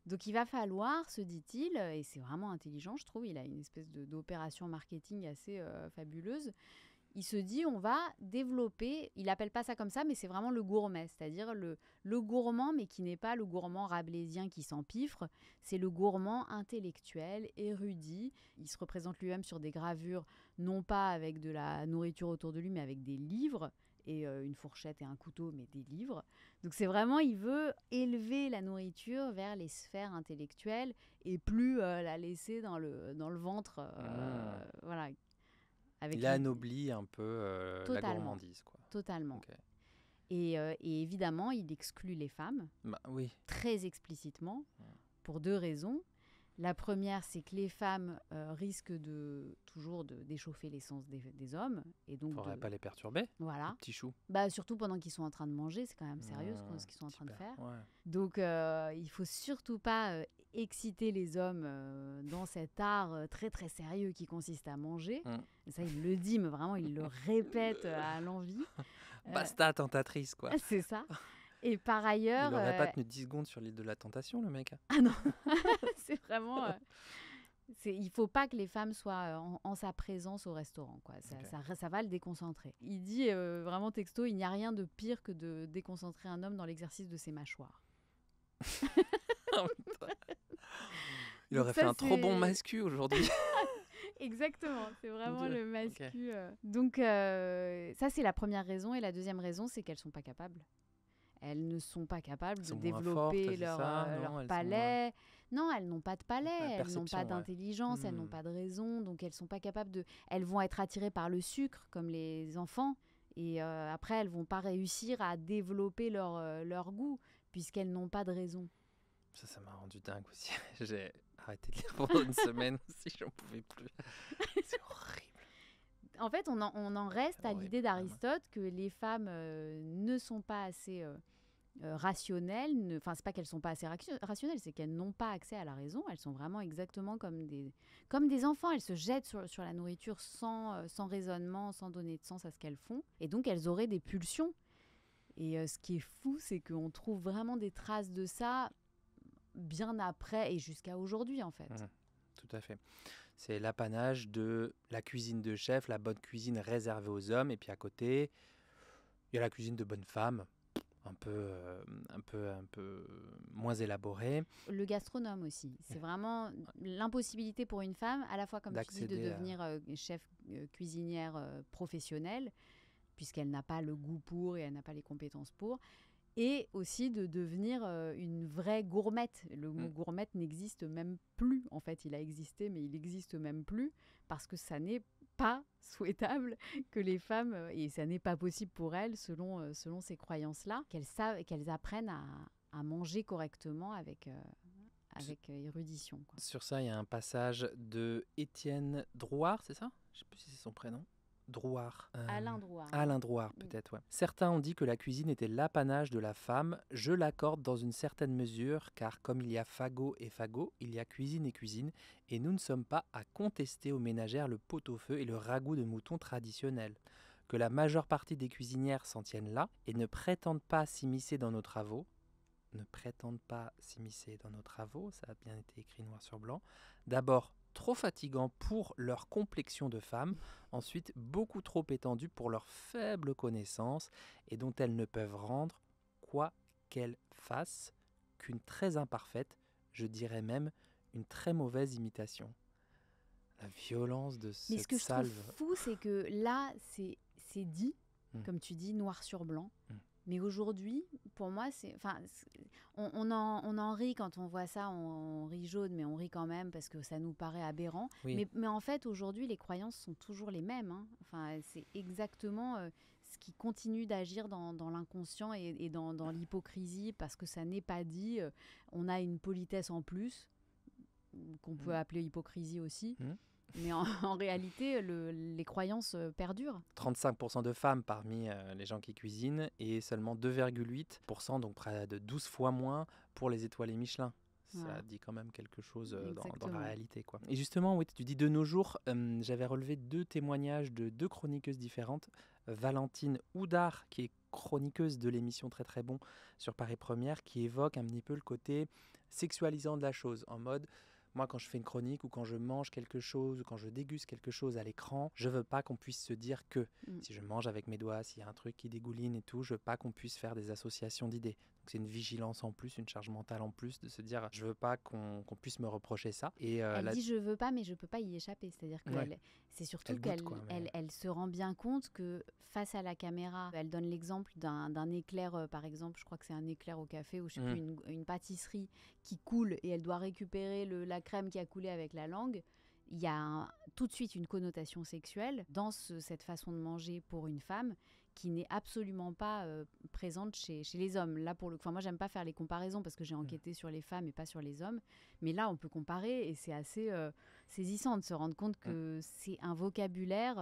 Donc il va falloir, se dit-il, et c'est vraiment intelligent, je trouve, il a une espèce d'opération marketing assez fabuleuse. Il se dit, on va développer, il appelle pas ça comme ça, mais c'est vraiment le gourmet, c'est-à-dire le gourmand, mais qui n'est pas le gourmand rabelaisien qui s'empiffre, c'est le gourmand intellectuel, érudit. Il se représente lui-même sur des gravures, non pas avec de la nourriture autour de lui, mais avec des livres, et une fourchette et un couteau, mais des livres. Donc c'est vraiment, il veut élever la nourriture vers les sphères intellectuelles, et plus la laisser dans le ventre, voilà. Il anoblit un peu la gourmandise. Quoi. Totalement. Okay. Et évidemment, il exclut les femmes, oui. Très explicitement, pour 2 raisons. La première, c'est que les femmes risquent toujours d'échauffer l'essence des hommes. Et donc, faudrait pas les perturber, voilà. Les petits choux. Surtout pendant qu'ils sont en train de manger, c'est quand même sérieux ce qu'ils sont en train de faire. Ouais. Donc, il faut surtout pas exciter les hommes dans cet art très très sérieux qui consiste à manger. Et ça, il le dit, mais vraiment, il le répète à l'envi. Basta, tentatrice, quoi. C'est ça. Et par ailleurs... Il n'aurait pas tenu 10 secondes sur l'île de la Tentation, le mec. Ah non. C'est vraiment... il ne faut pas que les femmes soient en sa présence au restaurant. Quoi. Ça va le déconcentrer. Il dit vraiment texto, il n'y a rien de pire que de déconcentrer un homme dans l'exercice de ses mâchoires. Il aurait fait un trop bon mascu aujourd'hui. Exactement, c'est vraiment le mascu. Okay. Donc ça, c'est la première raison. Et la deuxième raison, c'est qu'elles ne sont pas capables. Elles ne sont pas capables Elles de sont moins fortes, développer c'est ça, non, leur elles sont palais. Non, elles n'ont pas de palais, La elles n'ont perception, pas ouais. d'intelligence, elles n'ont pas de raison, donc elles sont pas capables de... Elles vont être attirées par le sucre, comme les enfants, et après, elles vont pas réussir à développer leur goût, puisqu'elles n'ont pas de raison. Ça m'a rendu dingue aussi. J'ai arrêté de lire pendant une semaine aussi, j'en pouvais plus. C'est horrible. En fait, on en reste C'est à horrible, l'idée vraiment. d'Aristote que les femmes ne sont pas assez rationnelles. Enfin, c'est pas qu'elles sont pas assez rationnelles, c'est qu'elles n'ont pas accès à la raison. Elles sont vraiment exactement comme des enfants. Elles se jettent sur la nourriture sans raisonnement, sans donner de sens à ce qu'elles font. Et donc, elles auraient des pulsions. Et ce qui est fou, c'est qu'on trouve vraiment des traces de ça bien après et jusqu'à aujourd'hui, en fait. Tout à fait. C'est l'apanage de la cuisine de chef, la bonne cuisine réservée aux hommes. Et puis à côté, il y a la cuisine de bonne femme, un peu moins élaborée. Le gastronome aussi. C'est vraiment l'impossibilité pour une femme, à la fois, comme tu dis, de D'accéder à- devenir chef cuisinière professionnelle, puisqu'elle n'a pas le goût pour et elle n'a pas les compétences pour, et aussi de devenir une vraie gourmette. Le mot gourmette n'existe même plus. En fait, il a existé, mais il n'existe même plus, parce que ça n'est pas souhaitable que les femmes, et ça n'est pas possible pour elles, selon ces croyances-là, qu'elles apprennent à manger correctement avec érudition, quoi. Sur ça, il y a un passage de Étienne Drouard, c'est ça? Je ne sais plus si c'est son prénom. Drouard. Alain Drouard. Alain Drouard, peut-être, ouais. Certains ont dit que la cuisine était l'apanage de la femme. Je l'accorde dans une certaine mesure, car comme il y a fagot et fagot, il y a cuisine et cuisine, et nous ne sommes pas à contester aux ménagères le pot-au-feu et le ragoût de mouton traditionnel. Que la majeure partie des cuisinières s'en tiennent là et ne prétendent pas s'immiscer dans nos travaux. Ça a bien été écrit noir sur blanc. D'abord, trop fatigant pour leur complexion de femme, ensuite beaucoup trop étendu pour leur faible connaissance et dont elles ne peuvent rendre, quoi qu'elles fassent, qu'une très imparfaite, je dirais même une très mauvaise imitation. La violence de Mais cette ce que je salve. trouve fou, c'est que là, c'est dit, comme tu dis, noir sur blanc. Mais aujourd'hui, pour moi, on en rit quand on voit ça, on rit jaune, mais on rit quand même parce que ça nous paraît aberrant. Oui. Mais en fait, aujourd'hui, les croyances sont toujours les mêmes, hein. Enfin, c'est exactement ce qui continue d'agir dans l'inconscient et dans l'hypocrisie, parce que ça n'est pas dit. On a une politesse en plus, qu'on peut appeler hypocrisie aussi. Mais en réalité, les croyances perdurent. 35% de femmes parmi les gens qui cuisinent et seulement 2,8%, donc près de 12 fois moins pour les étoilés Michelin. Ça dit quand même quelque chose dans la réalité, quoi. Et justement, oui, tu dis de nos jours, j'avais relevé 2 témoignages de 2 chroniqueuses différentes. Valentine Houdard, qui est chroniqueuse de l'émission Très Très Bon sur Paris Première, qui évoque un petit peu le côté sexualisant de la chose, en mode... Moi, quand je fais une chronique ou quand je mange quelque chose ou quand je déguste quelque chose à l'écran, je veux pas qu'on puisse se dire que si je mange avec mes doigts, s'il y a un truc qui dégouline et tout, je veux pas qu'on puisse faire des associations d'idées. Donc c'est une vigilance en plus, une charge mentale en plus de se dire je veux pas qu'on puisse me reprocher ça. Et elle dit je veux pas, mais je peux pas y échapper. C'est-à-dire que c'est surtout qu'elle se rend bien compte que face à la caméra, elle donne l'exemple d'un éclair, par exemple, je crois que c'est un éclair au café ou je sais plus, une pâtisserie qui coule et elle doit récupérer la crème qui a coulé avec la langue. Il y a tout de suite une connotation sexuelle dans cette façon de manger pour une femme qui n'est absolument pas présente chez les hommes. Là, moi, j'aime pas faire les comparaisons parce que j'ai enquêté sur les femmes et pas sur les hommes. Mais là, on peut comparer et c'est assez saisissant de se rendre compte que c'est un vocabulaire,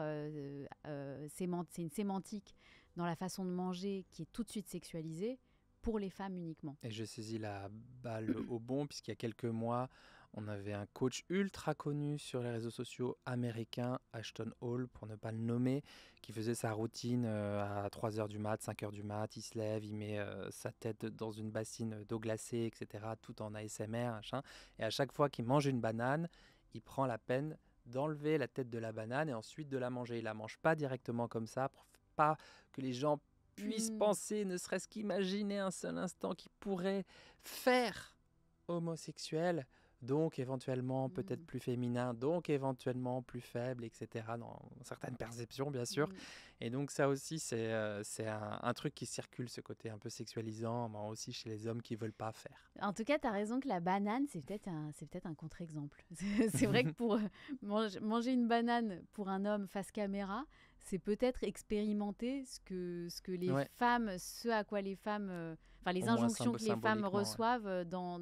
c'est une sémantique dans la façon de manger qui est tout de suite sexualisée pour les femmes uniquement. Et je saisis la balle au bon, puisqu'il y a quelques mois, on avait un coach ultra connu sur les réseaux sociaux américains, Ashton Hall, pour ne pas le nommer, qui faisait sa routine à 3h du mat, 5h du mat, il se lève, il met sa tête dans une bassine d'eau glacée, etc., tout en ASMR, machin. Et à chaque fois qu'il mange une banane, il prend la peine d'enlever la tête de la banane et ensuite de la manger. Il la mange pas directement comme ça, pour pas que les gens puissent penser, ne serait-ce qu'imaginer un seul instant qu'il pourrait faire homosexuel donc éventuellement peut-être plus féminin, donc éventuellement plus faible, etc. Dans certaines perceptions, bien sûr. Et donc ça aussi, c'est un truc qui circule, ce côté un peu sexualisant, mais aussi chez les hommes qui veulent pas faire. En tout cas, tu as raison que la banane, c'est peut-être un contre-exemple. C'est vrai que pour manger une banane pour un homme face caméra, c'est peut-être expérimenter ce que les femmes, ce à quoi les femmes, les injonctions que les femmes reçoivent dans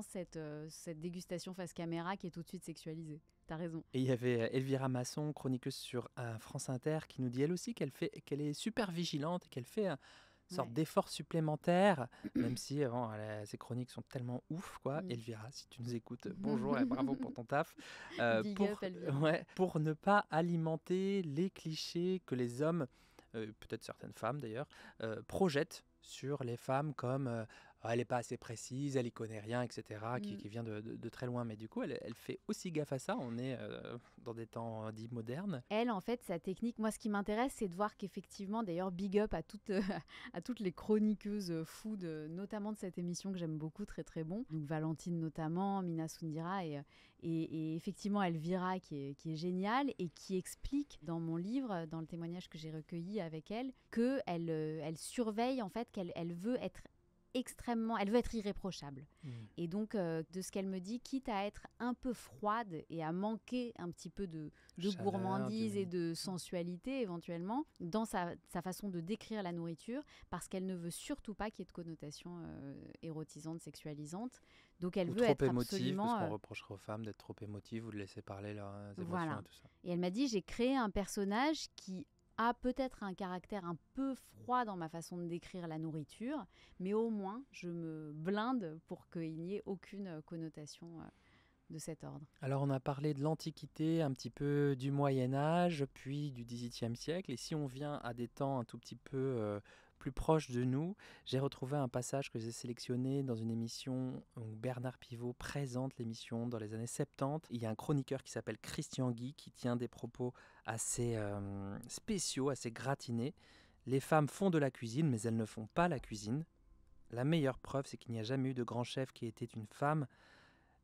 cette dégustation face caméra qui est tout de suite sexualisée. T'as raison. Et il y avait Elvira Masson, chroniqueuse sur France Inter, qui nous dit elle aussi qu'elle est super vigilante et qu'elle fait une sorte d'effort supplémentaire, même si ses chroniques sont tellement ouf, quoi. Elvira, si tu nous écoutes, bonjour et bravo pour ton taf. Big up, Elvira. Pour ne pas alimenter les clichés que les hommes, peut-être certaines femmes d'ailleurs, projettent sur les femmes comme elle n'est pas assez précise, elle y connaît rien, etc., qui vient de très loin. Mais du coup, elle fait aussi gaffe à ça. On est dans des temps dits modernes. Elle, en fait, sa technique, moi, ce qui m'intéresse, c'est de voir qu'effectivement, d'ailleurs, big up à toutes les chroniqueuses food, notamment de cette émission que j'aime beaucoup, très très bon. Donc Valentine notamment, Mina Sundira et effectivement Elvira qui est géniale et qui explique dans mon livre, dans le témoignage que j'ai recueilli avec elle, qu'elle surveille, en fait, qu'elle veut être elle veut être irréprochable. Et donc, de ce qu'elle me dit, quitte à être un peu froide et à manquer un petit peu de gourmandise et de sensualité éventuellement dans sa façon de décrire la nourriture, parce qu'elle ne veut surtout pas qu'il y ait de connotation érotisante, sexualisante. Donc elle veut être émotive, absolument... parce qu'on reprocherait aux femmes d'être trop émotives ou de laisser parler leurs émotions et tout ça. Et elle m'a dit, j'ai créé un personnage qui a peut-être un caractère un peu froid dans ma façon de décrire la nourriture, mais au moins je me blinde pour qu'il n'y ait aucune connotation de cet ordre. Alors on a parlé de l'Antiquité, un petit peu du Moyen-Âge, puis du XVIIIe siècle, et si on vient à des temps un tout petit peu plus proches de nous, j'ai retrouvé un passage que j'ai sélectionné dans une émission où Bernard Pivot présente l'émission dans les années 70. Il y a un chroniqueur qui s'appelle Christian Guy qui tient des propos assez spéciaux, assez gratinés. Les femmes font de la cuisine, mais elles ne font pas la cuisine. La meilleure preuve, c'est qu'il n'y a jamais eu de grand chef qui était une femme.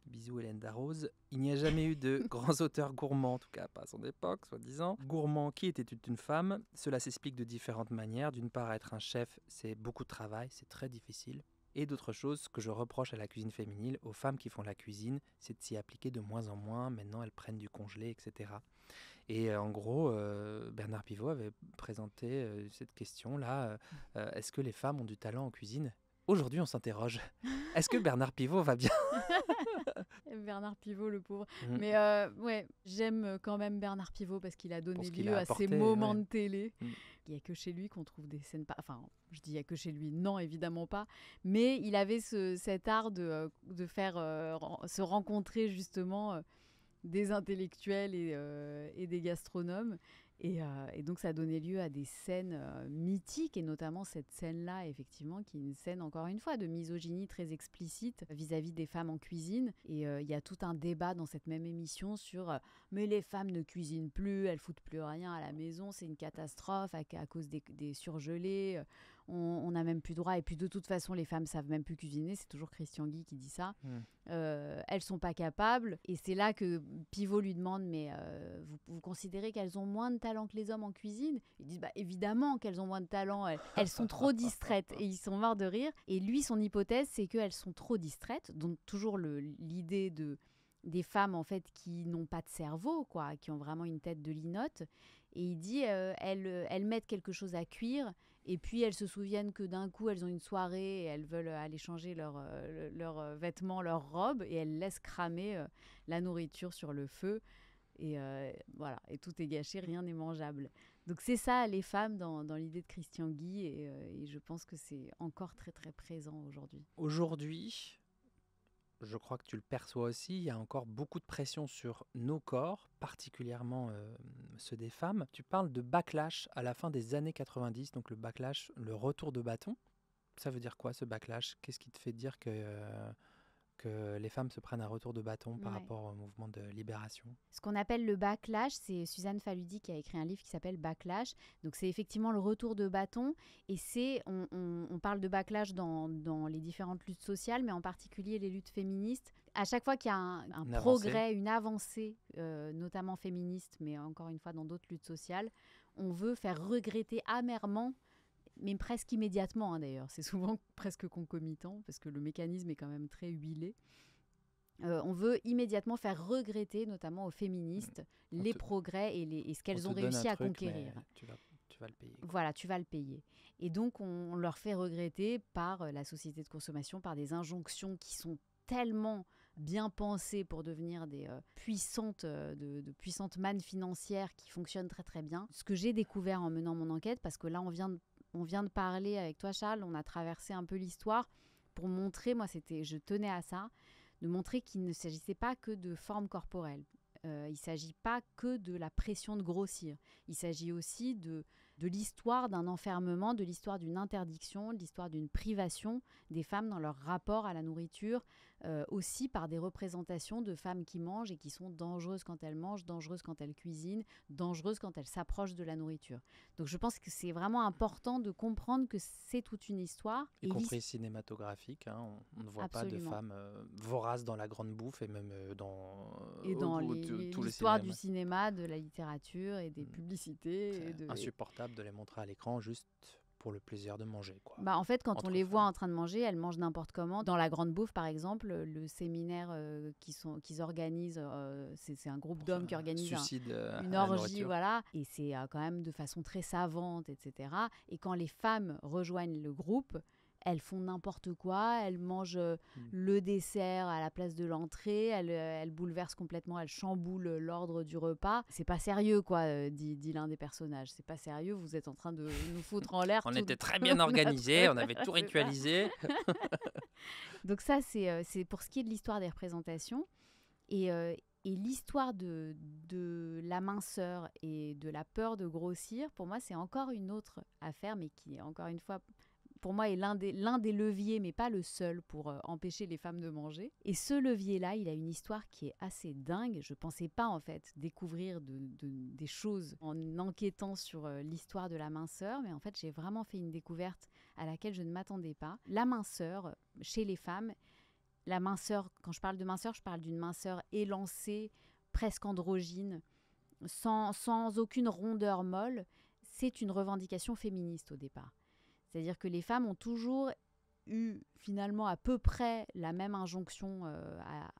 Bisous Hélène Darroze. Il n'y a jamais eu de grands auteurs gourmands, en tout cas pas à son époque, soi-disant. Gourmand qui était une femme, cela s'explique de différentes manières. D'une part, être un chef, c'est beaucoup de travail, c'est très difficile. Et d'autre chose, ce que je reproche à la cuisine féminine, aux femmes qui font la cuisine, c'est de s'y appliquer de moins en moins. Maintenant, elles prennent du congelé, etc. Et en gros, Bernard Pivot avait présenté cette question-là. Est-ce que les femmes ont du talent en cuisine ? Aujourd'hui, on s'interroge. Est-ce que Bernard Pivot va bien ? Bernard Pivot, le pauvre. Mais j'aime quand même Bernard Pivot parce qu'il a donné lieu à ces moments de télé. Il n'y a que chez lui qu'on trouve des scènes... Enfin, je dis il n'y a que chez lui. Non, évidemment pas. Mais il avait cet art de faire se rencontrer justement des intellectuels et des gastronomes. Et donc, ça a donné lieu à des scènes mythiques, et notamment cette scène-là, effectivement, qui est une scène, encore une fois, de misogynie très explicite vis-à-vis des femmes en cuisine. Et il y a tout un débat dans cette même émission sur mais les femmes ne cuisinent plus, elles foutent plus rien à la maison, c'est une catastrophe à cause des surgelés. On n'a même plus droit, et puis de toute façon les femmes savent même plus cuisiner, c'est toujours Christian Guy qui dit ça. Elles sont pas capables, et c'est là que Pivot lui demande mais vous considérez qu'elles ont moins de talent que les hommes en cuisine ? Ils disent évidemment qu'elles ont moins de talent, elles sont trop distraites, et ils sont morts de rire. Et lui, son hypothèse, c'est qu'elles sont trop distraites, donc toujours l'idée des femmes en fait qui n'ont pas de cerveau, quoi, qui ont vraiment une tête de linotte. Et il dit elles mettent quelque chose à cuire, et puis elles se souviennent que d'un coup elles ont une soirée et elles veulent aller changer leurs vêtements, leurs robes, et elles laissent cramer la nourriture sur le feu. Et voilà, et tout est gâché, rien n'est mangeable. Donc c'est ça, les femmes, dans l'idée de Christian Guy, et je pense que c'est encore très très présent aujourd'hui. Aujourd'hui, je crois que tu le perçois aussi, il y a encore beaucoup de pression sur nos corps, particulièrement ceux des femmes. Tu parles de backlash à la fin des années 90, donc le backlash, le retour de bâton. Ça veut dire quoi, ce backlash ? Qu'est-ce qui te fait dire que que les femmes se prennent un retour de bâton par Ouais. rapport au mouvement de libération. Ce qu'on appelle le backlash, c'est Suzanne Faludi qui a écrit un livre qui s'appelle Backlash. Donc c'est effectivement le retour de bâton. Et on parle de backlash dans les différentes luttes sociales, mais en particulier les luttes féministes. À chaque fois qu'il y a un Une progrès, une avancée, notamment féministe, mais encore une fois dans d'autres luttes sociales, on veut faire regretter amèrement, mais presque immédiatement d'ailleurs. C'est souvent presque concomitant parce que le mécanisme est quand même très huilé. On veut immédiatement faire regretter, notamment aux féministes, les progrès et ce qu'elles ont réussi à conquérir. Tu vas le payer. Voilà, tu vas le payer. Et donc, on leur fait regretter par la société de consommation, par des injonctions qui sont tellement bien pensées pour devenir des puissantes mannes financières qui fonctionnent très très bien. Ce que j'ai découvert en menant mon enquête, parce que là, on vient de parler avec toi, Charles, on a traversé un peu l'histoire pour montrer, je tenais à ça, de montrer qu'il ne s'agissait pas que de forme corporelle. Il ne s'agit pas que de la pression de grossir. Il s'agit aussi de l'histoire d'un enfermement, de l'histoire d'une interdiction, de l'histoire d'une privation des femmes dans leur rapport à la nourriture, aussi par des représentations de femmes qui mangent et qui sont dangereuses quand elles mangent, dangereuses quand elles cuisinent, dangereuses quand elles s'approchent de la nourriture. Donc je pense que c'est vraiment important de comprendre que c'est toute une histoire. Y compris cinématographique, hein, on ne voit Absolument. pas de femmes voraces dans la grande bouffe et même dans l'histoire du cinéma, de la littérature et des publicités. C'est insupportable de les montrer à l'écran juste pour le plaisir de manger, quoi. En fait, quand Entre on les voit femmes. en train de manger, elles mangent n'importe comment. Dans la grande bouffe, par exemple, le séminaire qu'ils organisent, c'est un groupe d'hommes qui organise une orgie, voilà. Et c'est quand même de façon très savante, etc. Et quand les femmes rejoignent le groupe, elles font n'importe quoi, elles mangent le dessert à la place de l'entrée, elles bouleversent complètement, elles chamboulent l'ordre du repas. C'est pas sérieux, quoi, dit l'un des personnages. C'est pas sérieux, vous êtes en train de nous foutre en l'air. On était très bien organisés, on avait tout ritualisé. Donc ça, c'est pour ce qui est de l'histoire des représentations. Et l'histoire de la minceur et de la peur de grossir, pour moi, c'est encore une autre affaire, mais qui, encore une fois, pour moi, est l'un des leviers, mais pas le seul, pour empêcher les femmes de manger. Et ce levier-là, il a une histoire qui est assez dingue. Je ne pensais pas, en fait, découvrir des choses en enquêtant sur l'histoire de la minceur, mais en fait, j'ai vraiment fait une découverte à laquelle je ne m'attendais pas. La minceur, chez les femmes, la minceur, quand je parle de minceur, je parle d'une minceur élancée, presque androgyne, sans aucune rondeur molle. C'est une revendication féministe au départ. C'est-à-dire que les femmes ont toujours eu finalement à peu près la même injonction,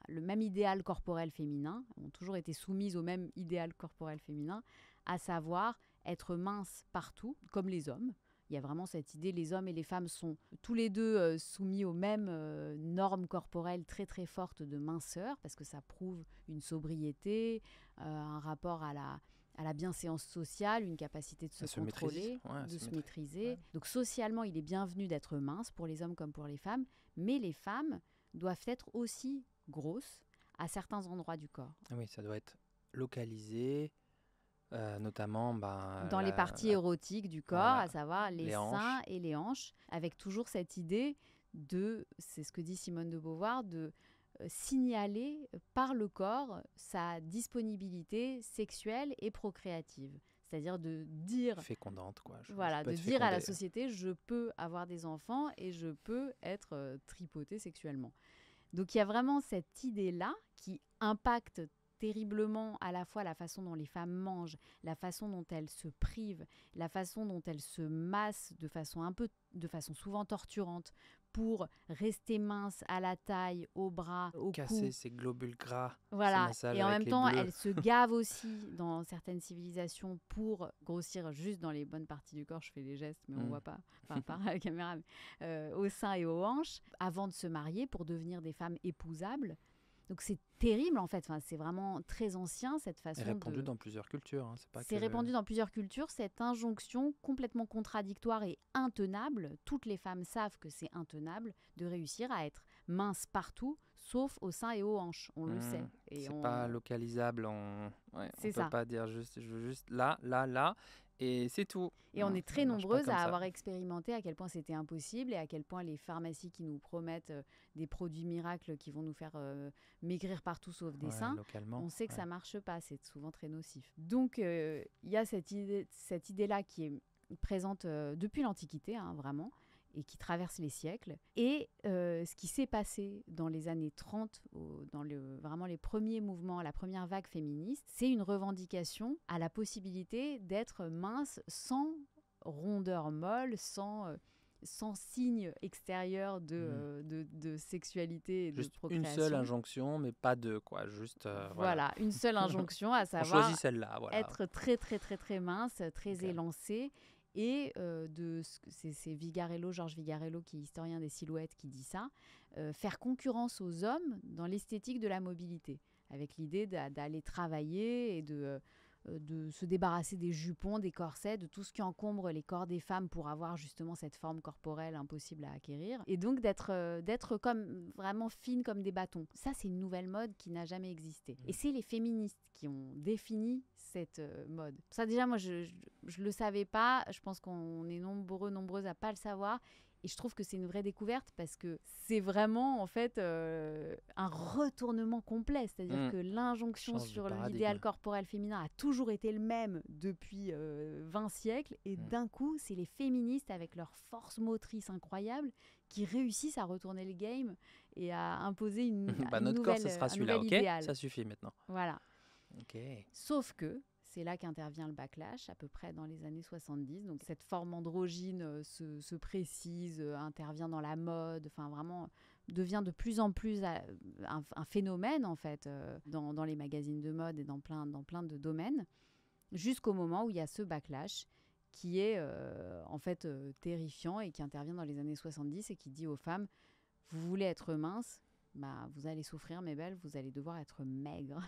le même idéal corporel féminin, ont toujours été soumises au même idéal corporel féminin, à savoir être minces partout, comme les hommes. Il y a vraiment cette idée, les hommes et les femmes sont tous les deux soumis aux mêmes normes corporelles très très fortes de minceur, parce que ça prouve une sobriété, un rapport à la bienséance sociale, une capacité de se contrôler, de se maîtriser. Ouais. Donc socialement, il est bienvenu d'être mince pour les hommes comme pour les femmes, mais les femmes doivent être aussi grosses à certains endroits du corps. Oui, ça doit être localisé, notamment dans les parties érotiques du corps, à savoir les seins et les hanches, avec toujours cette idée c'est ce que dit Simone de Beauvoir, de signaler par le corps sa disponibilité sexuelle et procréative. C'est-à-dire de dire... Fécondante, quoi. De dire à la société, je peux avoir des enfants et je peux être tripotée sexuellement. Donc il y a vraiment cette idée-là qui impacte terriblement à la fois la façon dont les femmes mangent, la façon dont elles se privent, la façon dont elles se massent de façon souvent torturante pour rester minces à la taille, au bras, au cou. Casser ces globules gras. Voilà, et en même temps, elles se gavent aussi dans certaines civilisations pour grossir juste dans les bonnes parties du corps. Je fais des gestes, mais on ne voit pas, enfin par la caméra, mais, aux seins et aux hanches, avant de se marier pour devenir des femmes épousables. Donc c'est terrible en fait, enfin, c'est vraiment très ancien cette façon de... C'est répandu dans plusieurs cultures. Hein. C'est répandu dans plusieurs cultures, cette injonction complètement contradictoire et intenable, toutes les femmes savent que c'est intenable de réussir à être mince partout, sauf aux seins et aux hanches, on le sait. Et c'est pas localisable, c'est on peut pas dire juste, je veux juste là, et c'est tout. Et on Non, est ça très marche pas nombreuses comme à ça. avoir expérimenté à quel point c'était impossible et à quel point les pharmacies qui nous promettent des produits miracles qui vont nous faire maigrir partout sauf des Ouais, seins, localement. on sait que Ouais. ça marche pas, c'est souvent très nocif. Donc il y a cette idée-là qui est présente depuis l'Antiquité, hein, vraiment, et qui traverse les siècles. Et ce qui s'est passé dans les années 30, vraiment les premiers mouvements, la première vague féministe, c'est une revendication à la possibilité d'être mince sans rondeur molle, sans signe extérieur de sexualité et de Juste une seule procréation. injonction, mais pas deux, quoi. Juste, voilà. Voilà, une seule injonction, à On savoir choisit celle-là, voilà. être très très très très mince, très Ok. élancé. Et c'est Georges Vigarello, qui est historien des silhouettes, qui dit ça, faire concurrence aux hommes dans l'esthétique de la mobilité, avec l'idée d'aller travailler et de se débarrasser des jupons, des corsets, de tout ce qui encombre les corps des femmes pour avoir justement cette forme corporelle impossible à acquérir. Et donc d'être comme vraiment fine comme des bâtons. Ça, c'est une nouvelle mode qui n'a jamais existé. Et c'est les féministes qui ont défini cette mode. Ça, déjà, moi, je le savais pas. Je pense qu'on est nombreuses à pas le savoir. Et je trouve que c'est une vraie découverte parce que c'est vraiment, en fait, un retournement complet. C'est-à-dire que l'injonction Change de sur paradigme. l'idéal corporel féminin a toujours été le même depuis 20 siècles. Et d'un coup, c'est les féministes, avec leur force motrice incroyable, qui réussissent à retourner le game et à imposer Notre corps, ce sera celui-là, ok ? idéal. Ça suffit maintenant. Voilà. Ok. Sauf que c'est là qu'intervient le backlash, à peu près dans les années 70. Donc cette forme androgyne se précise, intervient dans la mode, enfin vraiment devient de plus en plus un phénomène, en fait, dans les magazines de mode et dans plein de domaines, jusqu'au moment où il y a ce backlash qui est en fait terrifiant et qui intervient dans les années 70 et qui dit aux femmes, vous voulez être mince, bah, vous allez souffrir mes belles, vous allez devoir être maigre.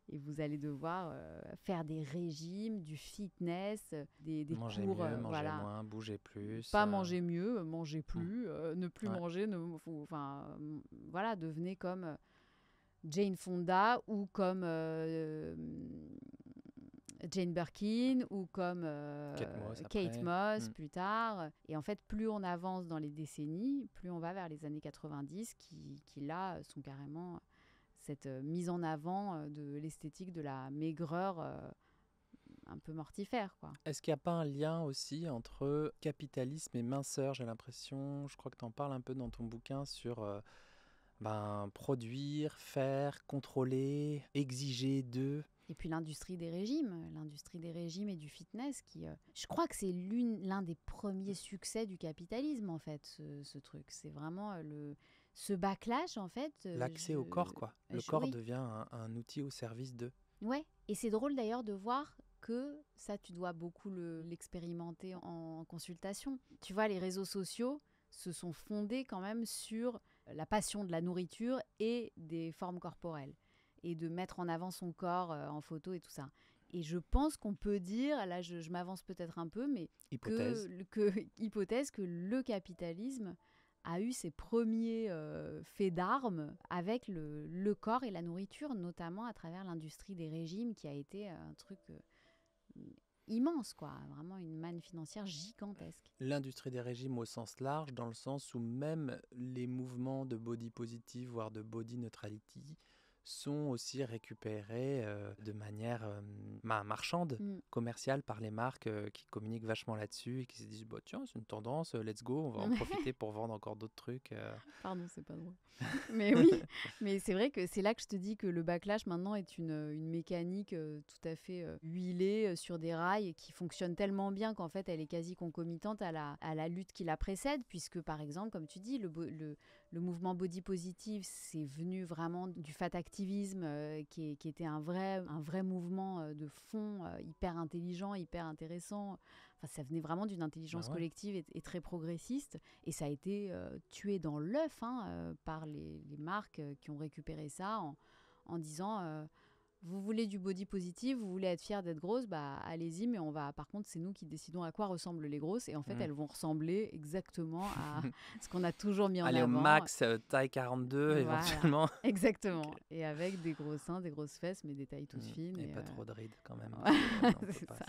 Et vous allez devoir faire des régimes, du fitness, des manger cours. Mieux, manger moins, bouger plus. Pas manger mieux, manger plus, ne plus Ouais. manger. Voilà, devenez comme Jane Fonda ou comme Jane Birkin ou comme Kate Moss plus tard. Et en fait, plus on avance dans les décennies, plus on va vers les années 90 qui là, sont carrément cette mise en avant de l'esthétique de la maigreur un peu mortifère, quoi. Est-ce qu'il n'y a pas un lien aussi entre capitalisme et minceur ? J'ai l'impression, je crois que tu en parles un peu dans ton bouquin sur produire, faire, contrôler, exiger d'eux. Et puis l'industrie des régimes et du fitness, qui, je crois que c'est l'un des premiers succès du capitalisme, en fait, ce truc. C'est vraiment ce backlash, en fait. L'accès au corps, quoi. Le corps devient un outil au service d'eux. Ouais, et c'est drôle d'ailleurs de voir que ça, tu dois beaucoup l'expérimenter en consultation. Tu vois, les réseaux sociaux se sont fondés quand même sur la passion de la nourriture et des formes corporelles, et de mettre en avant son corps en photo et tout ça. Et je pense qu'on peut dire, là je m'avance peut-être un peu, mais hypothèse que le capitalisme a eu ses premiers faits d'armes avec le corps et la nourriture, notamment à travers l'industrie des régimes, qui a été un truc immense, quoi, vraiment une manne financière gigantesque. L'industrie des régimes au sens large, dans le sens où même les mouvements de body positive, voire de body neutrality, sont aussi récupérés de manière marchande, commerciale, par les marques qui communiquent vachement là-dessus et qui se disent tiens, c'est une tendance, let's go, on va en profiter pour vendre encore d'autres trucs. Pardon, c'est pas drôle. Mais oui, mais c'est vrai que c'est là que je te dis que le backlash maintenant est une mécanique tout à fait huilée sur des rails, qui fonctionne tellement bien qu'en fait elle est quasi concomitante à la lutte qui la précède, puisque par exemple, comme tu dis, le mouvement body positive, c'est venu vraiment du fat activisme qui était un vrai mouvement de fond hyper intelligent, hyper intéressant. Enfin, ça venait vraiment d'une intelligence collective et très progressiste, et ça a été tué dans l'œuf par les marques qui ont récupéré ça en disant vous voulez du body positive, vous voulez être fière d'être grosse, bah allez-y, mais par contre c'est nous qui décidons à quoi ressemblent les grosses, et en fait elles vont ressembler exactement à ce qu'on a toujours mis en avant. Allez au max, taille 42 éventuellement. Exactement, et avec des gros seins, des grosses fesses, mais des tailles toutes fines. Et pas trop de rides quand même. C'est ça.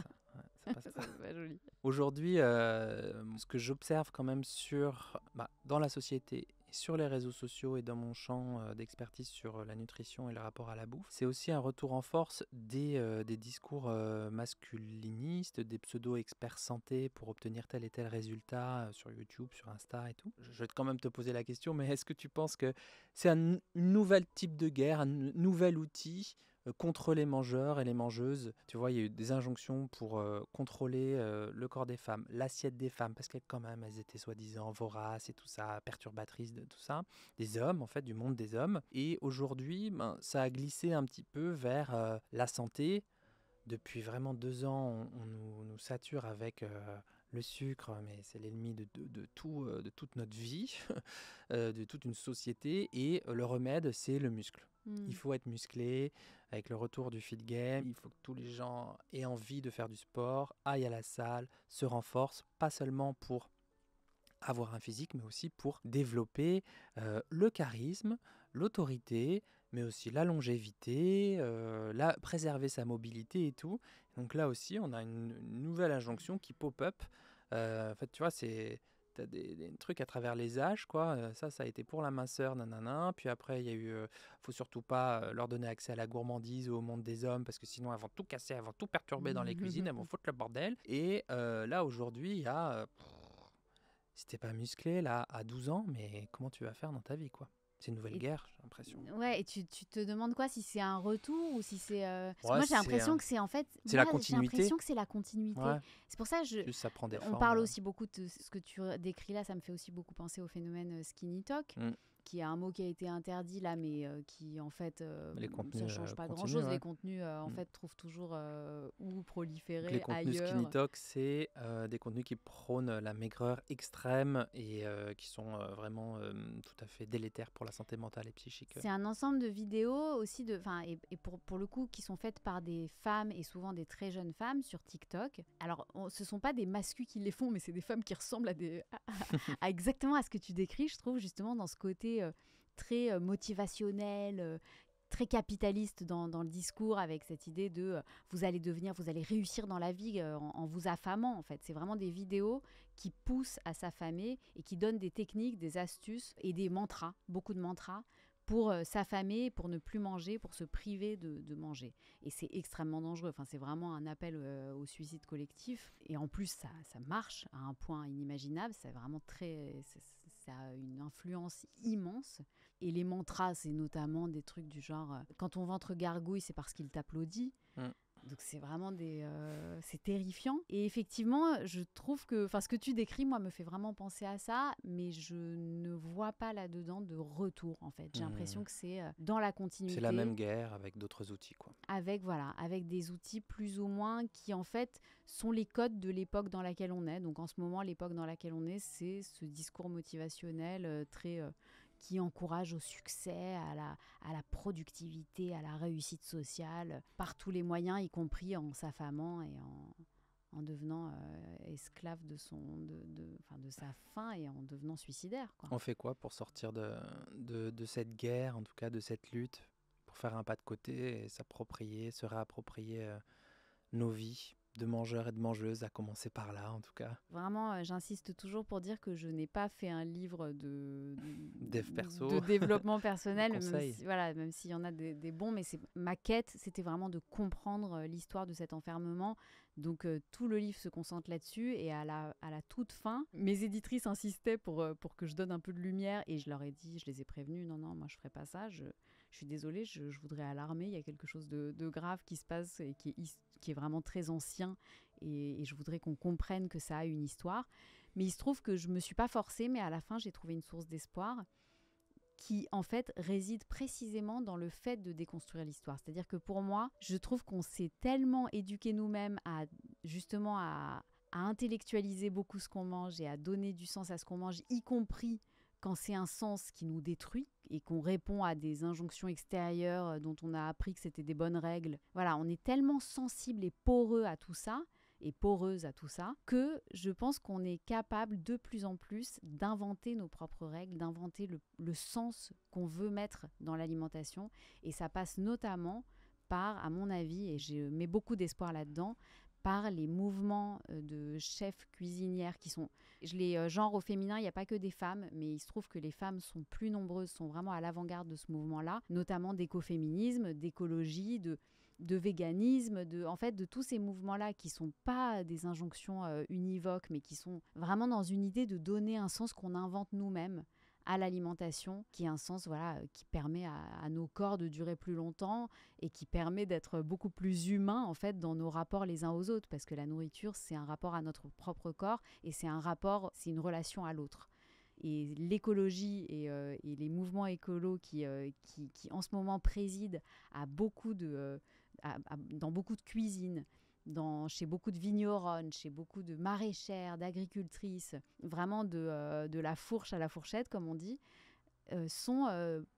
C'est pas C'est pas joli. Aujourd'hui, ce que j'observe quand même dans la société, sur les réseaux sociaux et dans mon champ d'expertise sur la nutrition et le rapport à la bouffe, c'est aussi un retour en force des discours masculinistes, des pseudo-experts santé pour obtenir tel et tel résultat sur YouTube, sur Insta et tout. Je vais quand même te poser la question, mais est-ce que tu penses que c'est un nouvel type de guerre, un nouvel outil contre les mangeurs et les mangeuses? Tu vois, il y a eu des injonctions pour contrôler le corps des femmes, l'assiette des femmes, parce qu'elles quand même, elles étaient soi-disant voraces et tout ça, perturbatrices de tout ça, des hommes en fait, du monde des hommes. Et aujourd'hui, ça a glissé un petit peu vers la santé. Depuis vraiment 2 ans, on nous sature avec le sucre, mais c'est l'ennemi de tout, de toute notre vie, de toute une société. Et le remède, c'est le muscle. Il faut être musclé. Avec le retour du fit game, il faut que tous les gens aient envie de faire du sport, aillent à la salle, se renforcent, pas seulement pour avoir un physique, mais aussi pour développer le charisme, l'autorité, mais aussi la longévité, préserver sa mobilité et tout. Donc là aussi, on a une nouvelle injonction qui pop-up. En fait, tu vois, t'as des trucs à travers les âges, quoi. Ça a été pour la minceur, nanana. Puis après, il y a eu, faut surtout pas leur donner accès à la gourmandise ou au monde des hommes, parce que sinon, elles vont tout casser, elles vont tout perturber dans les cuisines, elles vont foutre le bordel. Et là, aujourd'hui, il y a... si t'es pas musclé, là, à 12 ans, mais comment tu vas faire dans ta vie, quoi? C'est une nouvelle Et guerre, j'ai l'impression. ouais, et tu te demandes quoi, si c'est un retour ou si c'est... Parce que Ouais, moi, j'ai l'impression que c'est en fait... c'est Moi, la j'ai continuité. l'impression que c'est la continuité. Ouais, C'est pour ça que juste ça prend des on formes. parle aussi beaucoup de ce que tu décris là, ça me fait aussi beaucoup penser au phénomène skinny talk, Mm. qui est un mot qui a été interdit là, mais qui en fait, Les contenus ça change pas continuent, grand-chose. ouais. Les contenus, en Mm. fait, trouvent toujours où Donc, les proliférer contenus ailleurs. Skinny Talk, c'est des contenus qui prônent la maigreur extrême et qui sont vraiment tout à fait délétères pour la santé mentale et psychique. C'est un ensemble de vidéos aussi, et pour le coup, qui sont faites par des femmes et souvent des très jeunes femmes sur TikTok. Alors, ce ne sont pas des masculins qui les font, mais c'est des femmes qui ressemblent à exactement à ce que tu décris, je trouve, justement, dans ce côté très motivationnel, très capitaliste dans le discours, avec cette idée de vous allez réussir dans la vie en vous affamant, en fait. C'est vraiment des vidéos qui poussent à s'affamer et qui donnent des techniques, des astuces et des mantras, beaucoup de mantras, pour s'affamer, pour ne plus manger, pour se priver de manger. Et c'est extrêmement dangereux. Enfin, c'est vraiment un appel au suicide collectif. Et en plus, ça marche à un point inimaginable. C'est vraiment ça a une influence immense. Et les mantras, c'est notamment des trucs du genre quand ton ventre gargouille, c'est parce qu'il t'applaudit. Donc c'est vraiment c'est terrifiant. Et effectivement, je trouve que, ce que tu décris, moi, me fait vraiment penser à ça, mais je ne vois pas là-dedans de retour, en fait. J'ai l'impression que c'est dans la continuité. C'est la même guerre avec d'autres outils, quoi. Avec des outils plus ou moins qui, en fait, sont les codes de l'époque dans laquelle on est. Donc en ce moment, l'époque dans laquelle on est, c'est ce discours motivationnel très... qui encourage au succès, à la productivité, à la réussite sociale, par tous les moyens, y compris en s'affamant et en devenant esclave de sa faim et en devenant suicidaire, quoi. On fait quoi pour sortir de cette guerre, en tout cas de cette lutte, pour faire un pas de côté et se réapproprier nos vies de mangeurs et de mangeuses, à commencer par là en tout cas. Vraiment, j'insiste toujours pour dire que je n'ai pas fait un livre Dev perso, de développement personnel, même s'il y en a des bons, mais ma quête, c'était vraiment de comprendre l'histoire de cet enfermement. Donc tout le livre se concentre là-dessus, et à la toute fin, mes éditrices insistaient pour que je donne un peu de lumière, et je leur ai dit, je les ai prévenus, non, moi je ferai pas ça, je suis désolée, je voudrais alarmer, il y a quelque chose de grave qui se passe et qui est vraiment très ancien, et je voudrais qu'on comprenne que ça a une histoire. Mais il se trouve que je ne me suis pas forcée, mais à la fin, j'ai trouvé une source d'espoir qui, en fait, réside précisément dans le fait de déconstruire l'histoire. C'est-à-dire que pour moi, je trouve qu'on s'est tellement éduqués nous-mêmes justement à intellectualiser beaucoup ce qu'on mange et à donner du sens à ce qu'on mange, y compris quand c'est un sens qui nous détruit et qu'on répond à des injonctions extérieures dont on a appris que c'était des bonnes règles. Voilà, on est tellement sensible et poreux à tout ça, et poreuse à tout ça, que je pense qu'on est capable de plus en plus d'inventer nos propres règles, d'inventer le sens qu'on veut mettre dans l'alimentation. Et ça passe notamment par, à mon avis, et je mets beaucoup d'espoir là-dedans, par les mouvements de chefs cuisinières qui sont... Je les genre au féminin, il n'y a pas que des femmes, mais il se trouve que les femmes sont plus nombreuses, sont vraiment à l'avant-garde de ce mouvement-là, notamment d'écoféminisme, d'écologie, de véganisme, en fait, de tous ces mouvements-là qui ne sont pas des injonctions univoques, mais qui sont vraiment dans une idée de donner un sens qu'on invente nous-mêmes à l'alimentation, qui est un sens qui permet à nos corps de durer plus longtemps et qui permet d'être beaucoup plus humain en fait dans nos rapports les uns aux autres, parce que la nourriture c'est un rapport à notre propre corps et c'est une relation à l'autre. Et l'écologie et les mouvements écolos qui en ce moment président à dans beaucoup de cuisines, chez beaucoup de vigneronnes, chez beaucoup de maraîchères, d'agricultrices, vraiment de la fourche à la fourchette, comme on dit, sont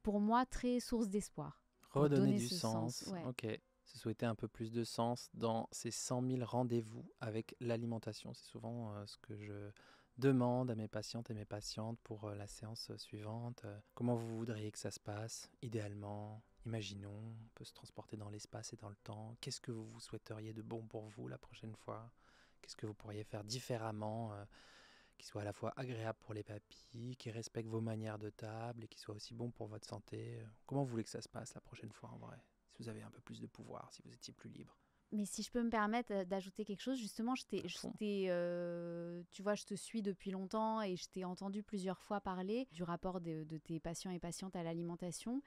pour moi très source d'espoir. Redonner du sens. Ouais. Ok. Se souhaiter un peu plus de sens dans ces 100 000 rendez-vous avec l'alimentation. C'est souvent ce que je demande à mes patientes et mes patientes pour la séance suivante. Comment vous voudriez que ça se passe, idéalement? Imaginons, on peut se transporter dans l'espace et dans le temps. Qu'est-ce que vous souhaiteriez de bon pour vous la prochaine fois? Qu'est-ce que vous pourriez faire différemment qui soit à la fois agréable pour les papilles, qui respecte vos manières de table et qui soit aussi bon pour votre santé? Comment vous voulez que ça se passe la prochaine fois en vrai? Si vous avez un peu plus de pouvoir, si vous étiez plus libre. Mais si je peux me permettre d'ajouter quelque chose, justement, tu vois, je te suis depuis longtemps et je t'ai entendu plusieurs fois parler du rapport de tes patients et patientes à l'alimentation.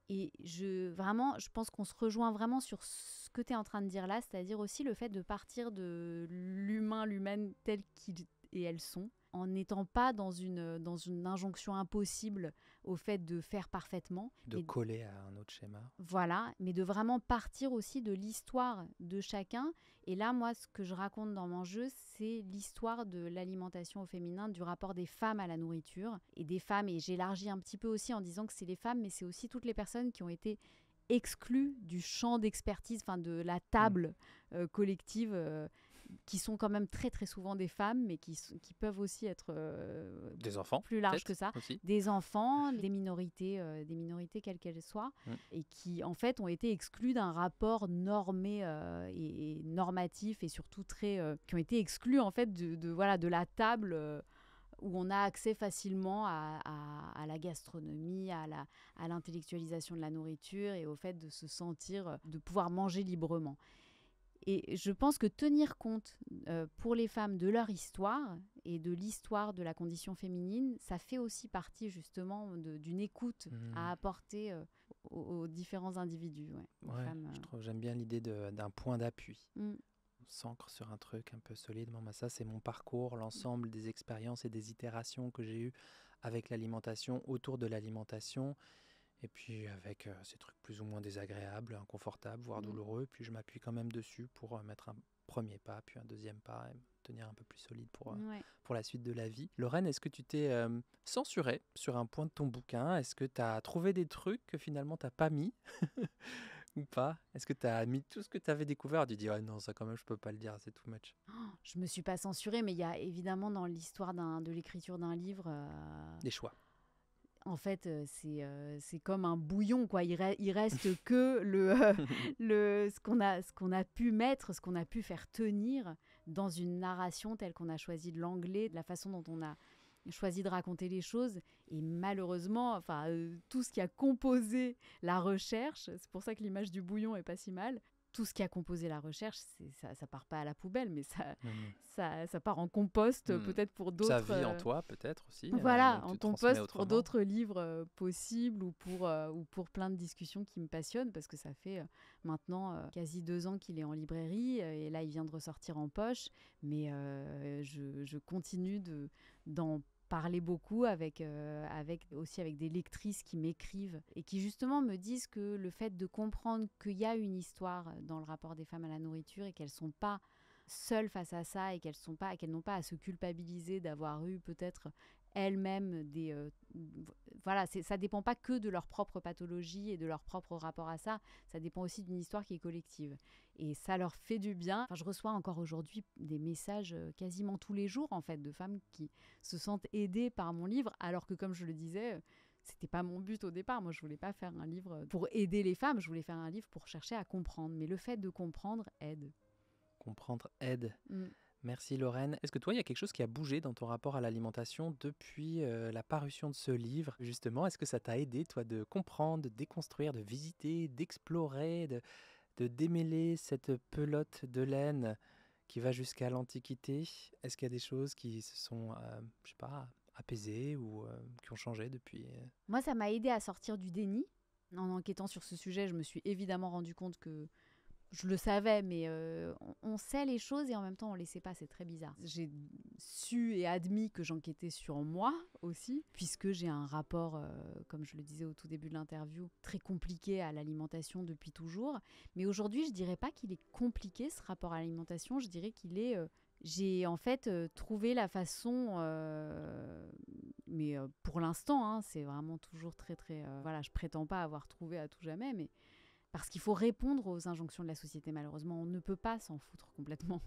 Et je pense qu'on se rejoint vraiment sur ce que tu es en train de dire là, c'est-à-dire aussi le fait de partir de l'humaine telle qu'ils et elles sont, en n'étant pas dans une injonction impossible au fait de faire parfaitement. De coller à un autre schéma. Voilà, mais de vraiment partir aussi de l'histoire de chacun. Et là, moi, ce que je raconte dans mon jeu, c'est l'histoire de l'alimentation au féminin, du rapport des femmes à la nourriture. Et des femmes, et j'élargis un petit peu aussi en disant que c'est les femmes, mais c'est aussi toutes les personnes qui ont été exclues du champ d'expertise, enfin de la table collective, qui sont quand même très très souvent des femmes, mais qui peuvent aussi être des enfants, plus larges que ça, aussi. Des enfants, des minorités quelles qu'elles soient, et qui en fait ont été exclus d'un rapport normé et normatif, et surtout qui ont été exclus en fait de la table où on a accès facilement à la gastronomie, à l'intellectualisation de la nourriture et au fait de se sentir, de pouvoir manger librement. Et je pense que tenir compte pour les femmes de leur histoire et de l'histoire de la condition féminine, ça fait aussi partie justement d'une écoute à apporter aux différents individus. Ouais, femmes, j'aime bien l'idée d'un point d'appui. On s'ancre sur un truc un peu solide. Bon, ça, c'est mon parcours, l'ensemble des expériences et des itérations que j'ai eues avec l'alimentation, autour de l'alimentation. Et puis avec ces trucs plus ou moins désagréables, inconfortables, voire douloureux. Puis je m'appuie quand même dessus pour mettre un premier pas, puis un deuxième pas, et me tenir un peu plus solide pour la suite de la vie. Lorraine, est-ce que tu t'es censurée sur un point de ton bouquin? Est-ce que tu as trouvé des trucs que finalement tu n'as pas mis ou pas? Est-ce que tu as mis tout ce que tu avais découvert? Tu dis, ouais, non, ça quand même, je peux pas le dire, c'est too much. Je me suis pas censurée, mais il y a évidemment dans l'histoire de l'écriture d'un livre... Des choix. En fait, c'est comme un bouillon, quoi. Il reste que ce qu'on a pu mettre, ce qu'on a pu faire tenir dans une narration telle qu'on a choisi de l'anglais, de la façon dont on a choisi de raconter les choses. Et malheureusement, tout ce qui a composé la recherche, c'est pour ça que l'image du bouillon est pas si mal. Tout ce qui a composé la recherche, ça part pas à la poubelle, mais ça part en compost, peut-être pour d'autres... Ça vit en toi, peut-être aussi. Voilà, en compost pour d'autres livres possibles ou pour plein de discussions qui me passionnent, parce que ça fait maintenant quasi 2 ans qu'il est en librairie, et là, il vient de ressortir en poche, mais je continue d'en parler beaucoup avec des lectrices qui m'écrivent et qui justement me disent que le fait de comprendre qu'il y a une histoire dans le rapport des femmes à la nourriture et qu'elles ne sont pas seules face à ça et qu'elles n'ont pas à se culpabiliser d'avoir eu peut-être elles-mêmes ça dépend pas que de leur propre pathologie et de leur propre rapport à ça, ça dépend aussi d'une histoire qui est collective et ça leur fait du bien. Je reçois encore aujourd'hui des messages quasiment tous les jours en fait de femmes qui se sentent aidées par mon livre, alors que comme je le disais, c'était pas mon but au départ. Moi, je voulais pas faire un livre pour aider les femmes, je voulais faire un livre pour chercher à comprendre, mais le fait de comprendre aide. Comprendre aide. Mm. Merci Lorraine. Est-ce que toi, il y a quelque chose qui a bougé dans ton rapport à l'alimentation depuis la parution de ce livre? Justement, est-ce que ça t'a aidé, toi, de comprendre, de déconstruire, de visiter, d'explorer, de démêler cette pelote de laine qui va jusqu'à l'Antiquité? Est-ce qu'il y a des choses qui se sont, je sais pas, apaisées ou qui ont changé depuis? Moi, ça m'a aidé à sortir du déni. En enquêtant sur ce sujet, je me suis évidemment rendu compte que je le savais, mais on sait les choses et en même temps, on ne les sait pas. C'est très bizarre. J'ai su et admis que j'enquêtais sur moi aussi, puisque j'ai un rapport, comme je le disais au tout début de l'interview, très compliqué à l'alimentation depuis toujours. Mais aujourd'hui, je ne dirais pas qu'il est compliqué, ce rapport à l'alimentation. Je dirais qu'il est... j'ai en fait trouvé la façon, mais pour l'instant, hein, c'est vraiment toujours très très... voilà, je prétends pas avoir trouvé à tout jamais, mais parce qu'il faut répondre aux injonctions de la société, malheureusement. On ne peut pas s'en foutre complètement.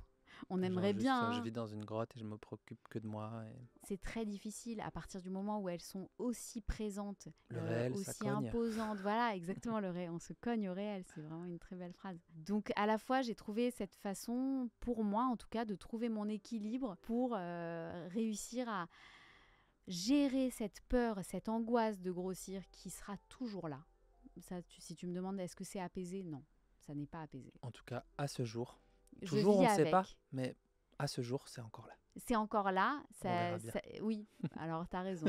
On Genre aimerait juste, bien, je hein. vis dans une grotte et je me préoccupe que de moi. Et C'est très difficile à partir du moment où elles sont aussi présentes, le réel, ça aussi cogne. imposantes. Voilà, exactement, le réel. On se cogne au réel, c'est vraiment une très belle phrase. Donc, à la fois, j'ai trouvé cette façon, pour moi en tout cas, de trouver mon équilibre pour réussir à gérer cette peur, cette angoisse de grossir qui sera toujours là. Ça, si tu me demandes est-ce que c'est apaisé, non, ça n'est pas apaisé. En tout cas, à ce jour. Je Toujours, on vis ne sait avec. pas, mais à ce jour, c'est encore là. C'est encore là. On verra bien. Oui, alors tu as raison.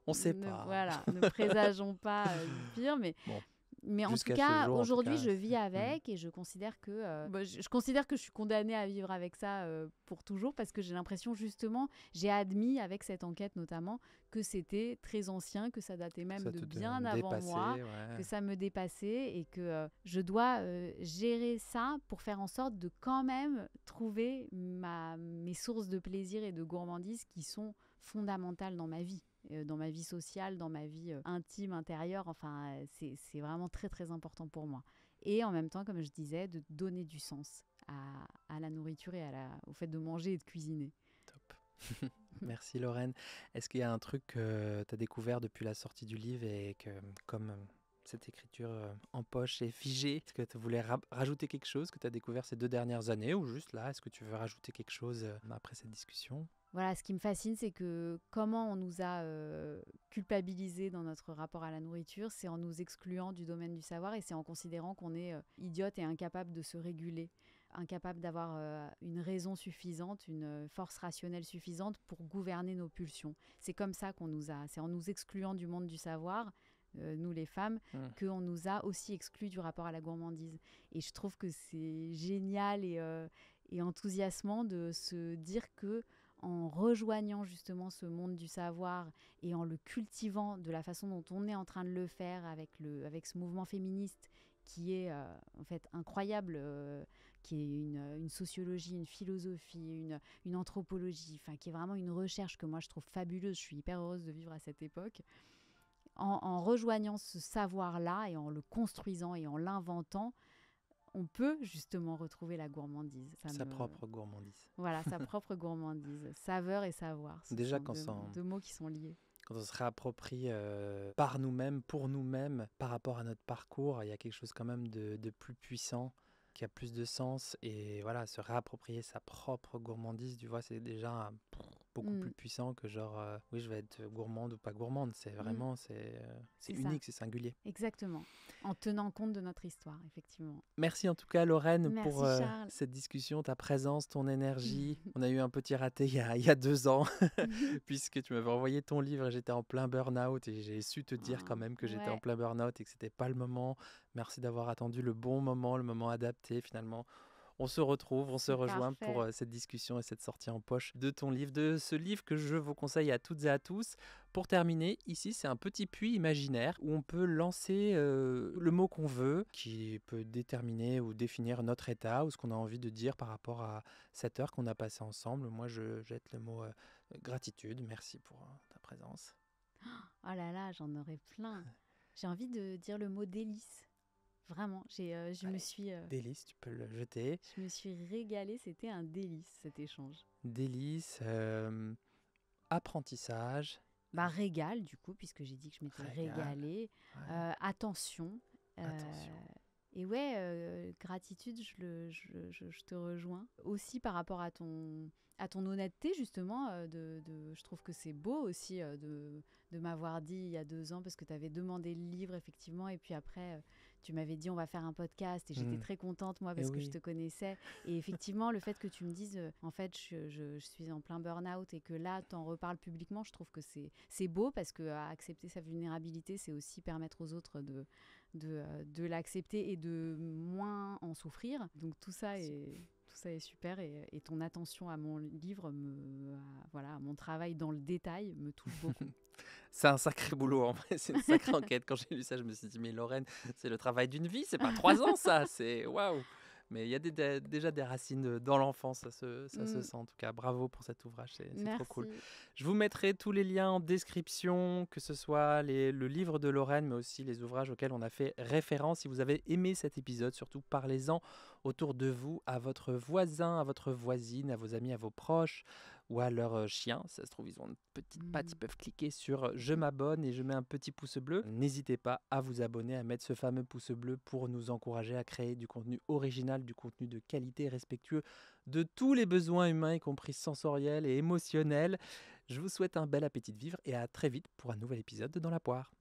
On ne sait pas. Voilà, ne présageons pas du pire, Bon, mais en tout jusqu'à ce cas, jour, en tout aujourd'hui, cas, je vis c'est- avec et je considère que je considère que je suis condamnée à vivre avec ça pour toujours parce que j'ai l'impression justement, j'ai admis avec cette enquête notamment que c'était très ancien, que ça datait même ça de te bien avant dépassait, moi, ouais. que ça me dépassait et que je dois gérer ça pour faire en sorte de quand même trouver mes sources de plaisir et de gourmandise qui sont fondamentales dans ma vie sociale, dans ma vie intime, intérieure. Enfin, c'est vraiment très, très important pour moi. Et en même temps, comme je disais, de donner du sens à la nourriture et au fait de manger et de cuisiner. Top. Merci Lorraine. Est-ce qu'il y a un truc que tu as découvert depuis la sortie du livre et que, comme cette écriture en poche est figée, est-ce que tu voulais rajouter quelque chose que tu as découvert ces 2 dernières années ou juste là, est-ce que tu veux rajouter quelque chose après cette discussion? Voilà, ce qui me fascine, c'est que comment on nous a culpabilisés dans notre rapport à la nourriture, c'est en nous excluant du domaine du savoir et c'est en considérant qu'on est idiote et incapable de se réguler, incapable d'avoir une raison suffisante, une force rationnelle suffisante pour gouverner nos pulsions. C'est comme ça c'est en nous excluant du monde du savoir, nous les femmes, qu'on nous a aussi exclus du rapport à la gourmandise. Et je trouve que c'est génial et enthousiasmant de se dire que en rejoignant justement ce monde du savoir et en le cultivant de la façon dont on est en train de le faire avec ce mouvement féministe qui est en fait incroyable, qui est une sociologie, une philosophie, une anthropologie, enfin qui est vraiment une recherche que moi je trouve fabuleuse. Je suis hyper heureuse de vivre à cette époque. En rejoignant ce savoir-là et en le construisant et en l'inventant, on peut justement retrouver la gourmandise. Sa propre gourmandise. Voilà, sa propre gourmandise. Saveur et savoir, ce Déjà, sont deux mots qui sont liés. quand on se réapproprie par nous-mêmes, pour nous-mêmes, par rapport à notre parcours, il y a quelque chose quand même de plus puissant, qui a plus de sens. Et voilà, se réapproprier sa propre gourmandise, tu vois, c'est déjà beaucoup plus puissant que genre, oui, je vais être gourmande ou pas gourmande. C'est vraiment, c'est unique, c'est singulier. Exactement. En tenant compte de notre histoire, effectivement. Merci en tout cas, Lorraine, Merci, pour Charles. cette discussion, ta présence, ton énergie. On a eu un petit raté il y a 2 ans, puisque tu m'avais envoyé ton livre et j'étais en plein burn-out et j'ai su te dire quand même que j'étais en plein burn-out et que c'était pas le moment. Merci d'avoir attendu le bon moment, le moment adapté finalement. On se retrouve, on se rejoint pour cette discussion et cette sortie en poche de ton livre, de ce livre que je vous conseille à toutes et à tous. Pour terminer, ici c'est un petit puits imaginaire où on peut lancer le mot qu'on veut, qui peut déterminer ou définir notre état ou ce qu'on a envie de dire par rapport à cette heure qu'on a passée ensemble. Moi je jette le mot gratitude, merci pour ta présence. Oh là là, j'en aurais plein. J'ai envie de dire le mot délice. Vraiment, je me suis... Délice, tu peux le jeter. Je me suis régalée, c'était un délice cet échange. Délice, apprentissage. Régal du coup, puisque j'ai dit que je m'étais régalée. Ouais. Attention. Et ouais, gratitude, je te rejoins. Aussi par rapport à ton honnêteté, justement, je trouve que c'est beau aussi de m'avoir dit il y a 2 ans, parce que tu avais demandé le livre, effectivement, et puis après, tu m'avais dit on va faire un podcast, et j'étais très contente, moi, Et parce que je oui. te connaissais. Et effectivement, le fait que tu me dises, en fait, je suis en plein burn-out, et que là, tu en reparles publiquement, je trouve que c'est beau, parce que accepter sa vulnérabilité, c'est aussi permettre aux autres de l'accepter et de moins en souffrir. Donc tout ça est super, et ton attention à mon livre, voilà, à mon travail dans le détail me touche beaucoup. C'est un sacré boulot en vrai, c'est une sacrée enquête. Quand j'ai lu ça, je me suis dit, mais Lorraine, c'est le travail d'une vie, c'est pas 3 ans ça, c'est waouh! Mais il y a déjà des racines dans l'enfance, ça se Mm, sent en tout cas. Bravo pour cet ouvrage, c'est trop cool. merci. Je vous mettrai tous les liens en description, que ce soit le livre de Lorraine, mais aussi les ouvrages auxquels on a fait référence. Si vous avez aimé cet épisode, surtout parlez-en autour de vous, à votre voisin, à votre voisine, à vos amis, à vos proches ou à leur chien. Ça se trouve, ils ont une petite patte, ils peuvent cliquer sur je m'abonne et je mets un petit pouce bleu. N'hésitez pas à vous abonner, à mettre ce fameux pouce bleu pour nous encourager à créer du contenu original, du contenu de qualité, respectueux de tous les besoins humains, y compris sensoriels et émotionnels. Je vous souhaite un bel appétit de vivre et à très vite pour un nouvel épisode de Dans la poire.